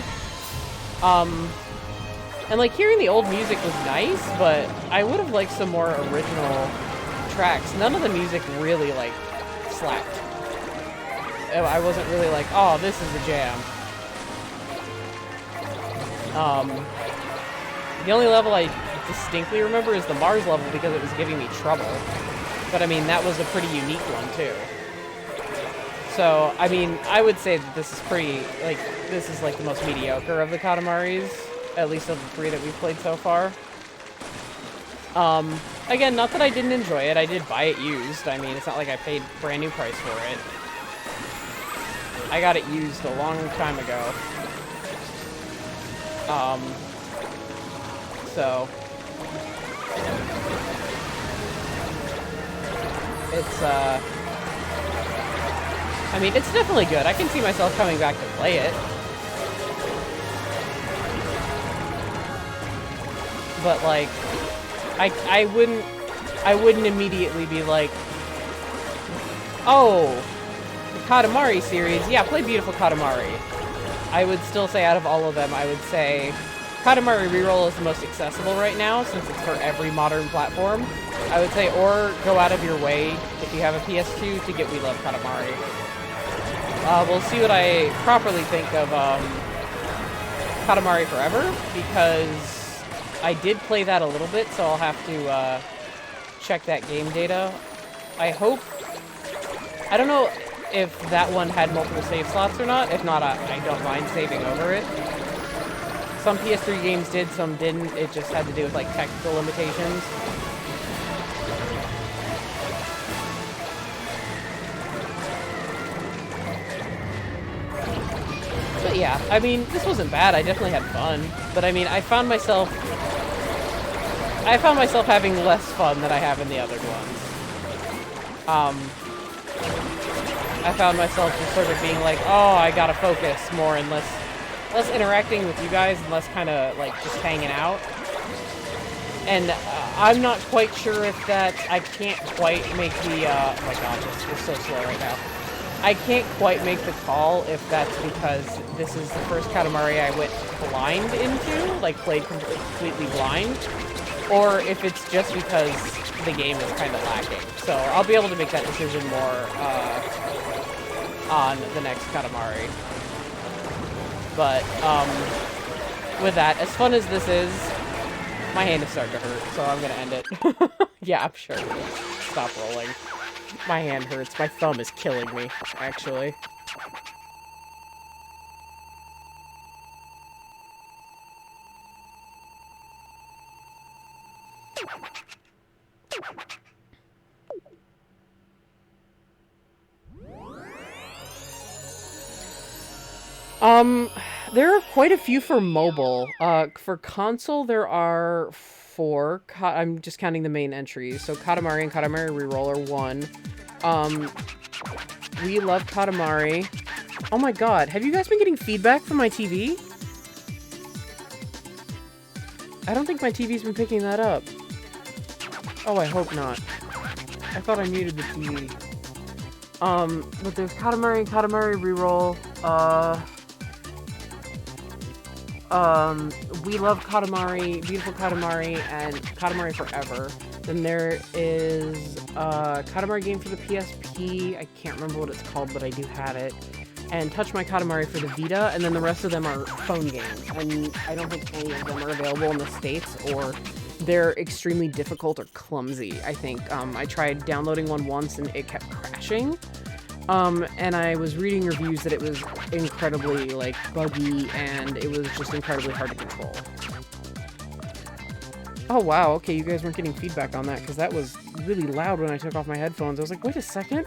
And, like, hearing the old music was nice, but I would have liked some more original tracks. None of the music really, like, slapped. I wasn't really like, oh, this is a jam. The only level I distinctly remember is the Mars level because it was giving me trouble. But, I mean, that was a pretty unique one, too. So, I mean, I would say that this is pretty, like, this is, like, the most mediocre of the Katamaris. At least of the 3 that we've played so far. Again, not that I didn't enjoy it. I did buy it used. I mean, it's not like I paid brand new price for it. I got it used a long time ago. So... It's, I mean, it's definitely good. I can see myself coming back to play it. But, like, I wouldn't immediately be like, oh, Katamari series, yeah, play Beautiful Katamari. I would still say out of all of them, I would say Katamari Reroll is the most accessible right now, since it's for every modern platform. I would say, or go out of your way, if you have a PS2, to get We Love Katamari. We'll see what I properly think of Katamari Forever, because I did play that a little bit, so I'll have to check that game data. I hope... I don't know if that one had multiple save slots or not. If not, I don't mind saving over it. Some PS3 games did, some didn't. It just had to do with, like, technical limitations. But yeah, I mean, this wasn't bad. I definitely had fun. But I mean, I found myself having less fun than I have in the other ones. I found myself just sort of being like, oh, I gotta focus more and less interacting with you guys and less kind of like just hanging out. And I'm not quite sure if that, I can't quite make the, oh my god, it's so slow right now. I can't quite make the call if that's because this is the first Katamari I went blind into, like played completely blind, or if it's just because the game is kind of lacking. So I'll be able to make that decision more on the next Katamari. But with that, as fun as this is, my hand is starting to hurt, so I'm gonna end it. Yeah, I'm sure. Stop rolling. My hand hurts. My thumb is killing me, actually. There are quite a few for mobile. For console, there are 4. I'm just counting the main entries. So Katamari and Katamari Reroll are 1. We Love Katamari. Oh my god, have you guys been getting feedback from my TV? I don't think my TV's been picking that up. Oh, I hope not. I thought I muted the TV. But there's Katamari and Katamari Reroll. We Love Katamari, Beautiful Katamari, and Katamari Forever. Then there is Katamari game for the PSP. I can't remember what it's called, but I do have it. And Touch My Katamari for the Vita, and then the rest of them are phone games. And I don't think any of them are available in the States, or they're extremely difficult or clumsy, I think. I tried downloading one once, and it kept crashing. And I was reading reviews that it was incredibly, like, buggy, and it was just incredibly hard to control. Oh, wow, okay, you guys weren't getting feedback on that, because that was really loud when I took off my headphones. I was like, wait a second.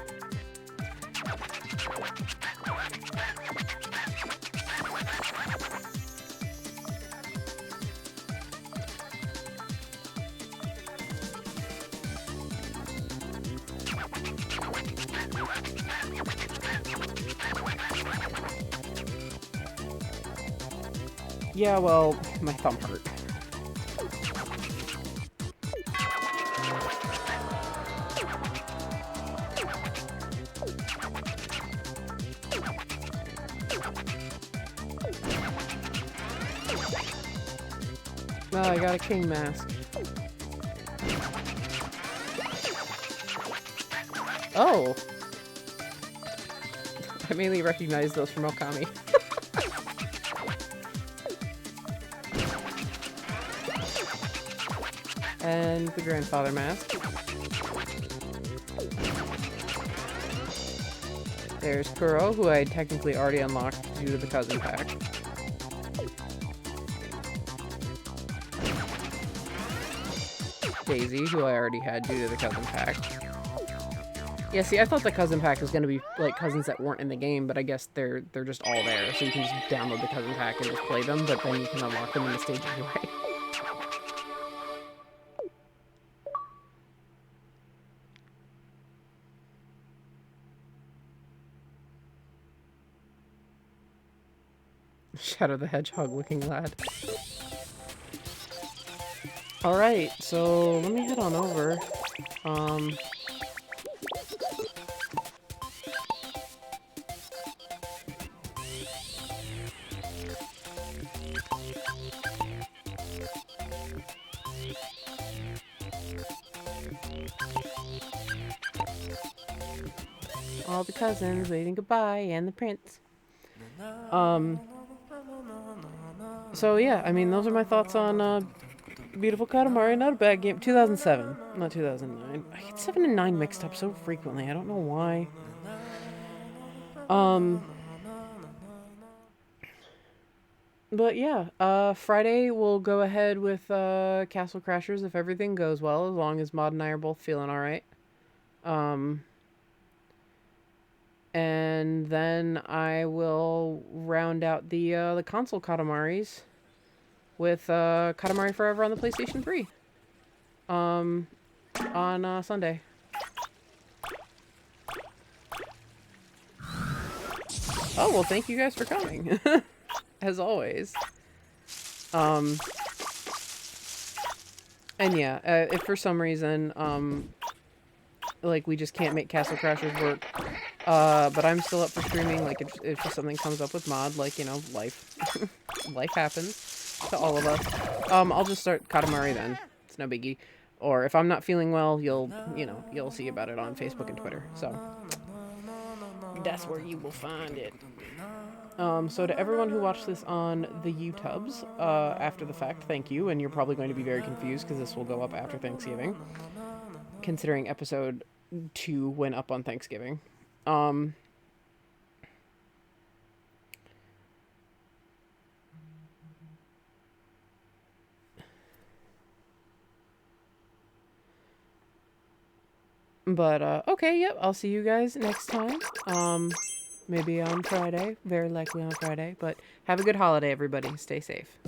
Yeah, well, my thumb hurt. Oh, I got a king mask. Oh! I mainly recognize those from Okami. And the grandfather mask. There's Kuro, who I technically already unlocked due to the cousin pack. Daisy, who I already had due to the cousin pack. Yeah, see, I thought the cousin pack was gonna be like cousins that weren't in the game, but I guess they're just all there, so you can just download the cousin pack and just play them, but then you can unlock them in the stage anyway. Shadow the Hedgehog looking lad. Alright, so let me head on over. all the cousins waving goodbye, and the prince. So yeah, I mean, those are my thoughts on Beautiful Katamari. Not a bad game. 2007, not 2009. I get 7 and 9 mixed up so frequently. I don't know why. But yeah, Friday we'll go ahead with Castle Crashers if everything goes well, as long as Maud and I are both feeling all right. And then I will round out the console Katamaris with Katamari Forever on the PlayStation 3 on Sunday. Oh, well, thank you guys for coming, as always. And yeah, if for some reason, like, we just can't make Castle Crashers work, but I'm still up for streaming, like, if just something comes up with Mod, like, you know, life. Life happens to all of us. I'll just start Katamari then. It's no biggie. Or if I'm not feeling well, you'll see about it on Facebook and Twitter. So that's where you will find it. So to everyone who watched this on the YouTubes after the fact, thank you. And you're probably going to be very confused because this will go up after Thanksgiving, considering episode 2 went up on Thanksgiving. But, okay, yep, I'll see you guys next time. Maybe on Friday. Very likely on Friday. But have a good holiday, everybody. Stay safe.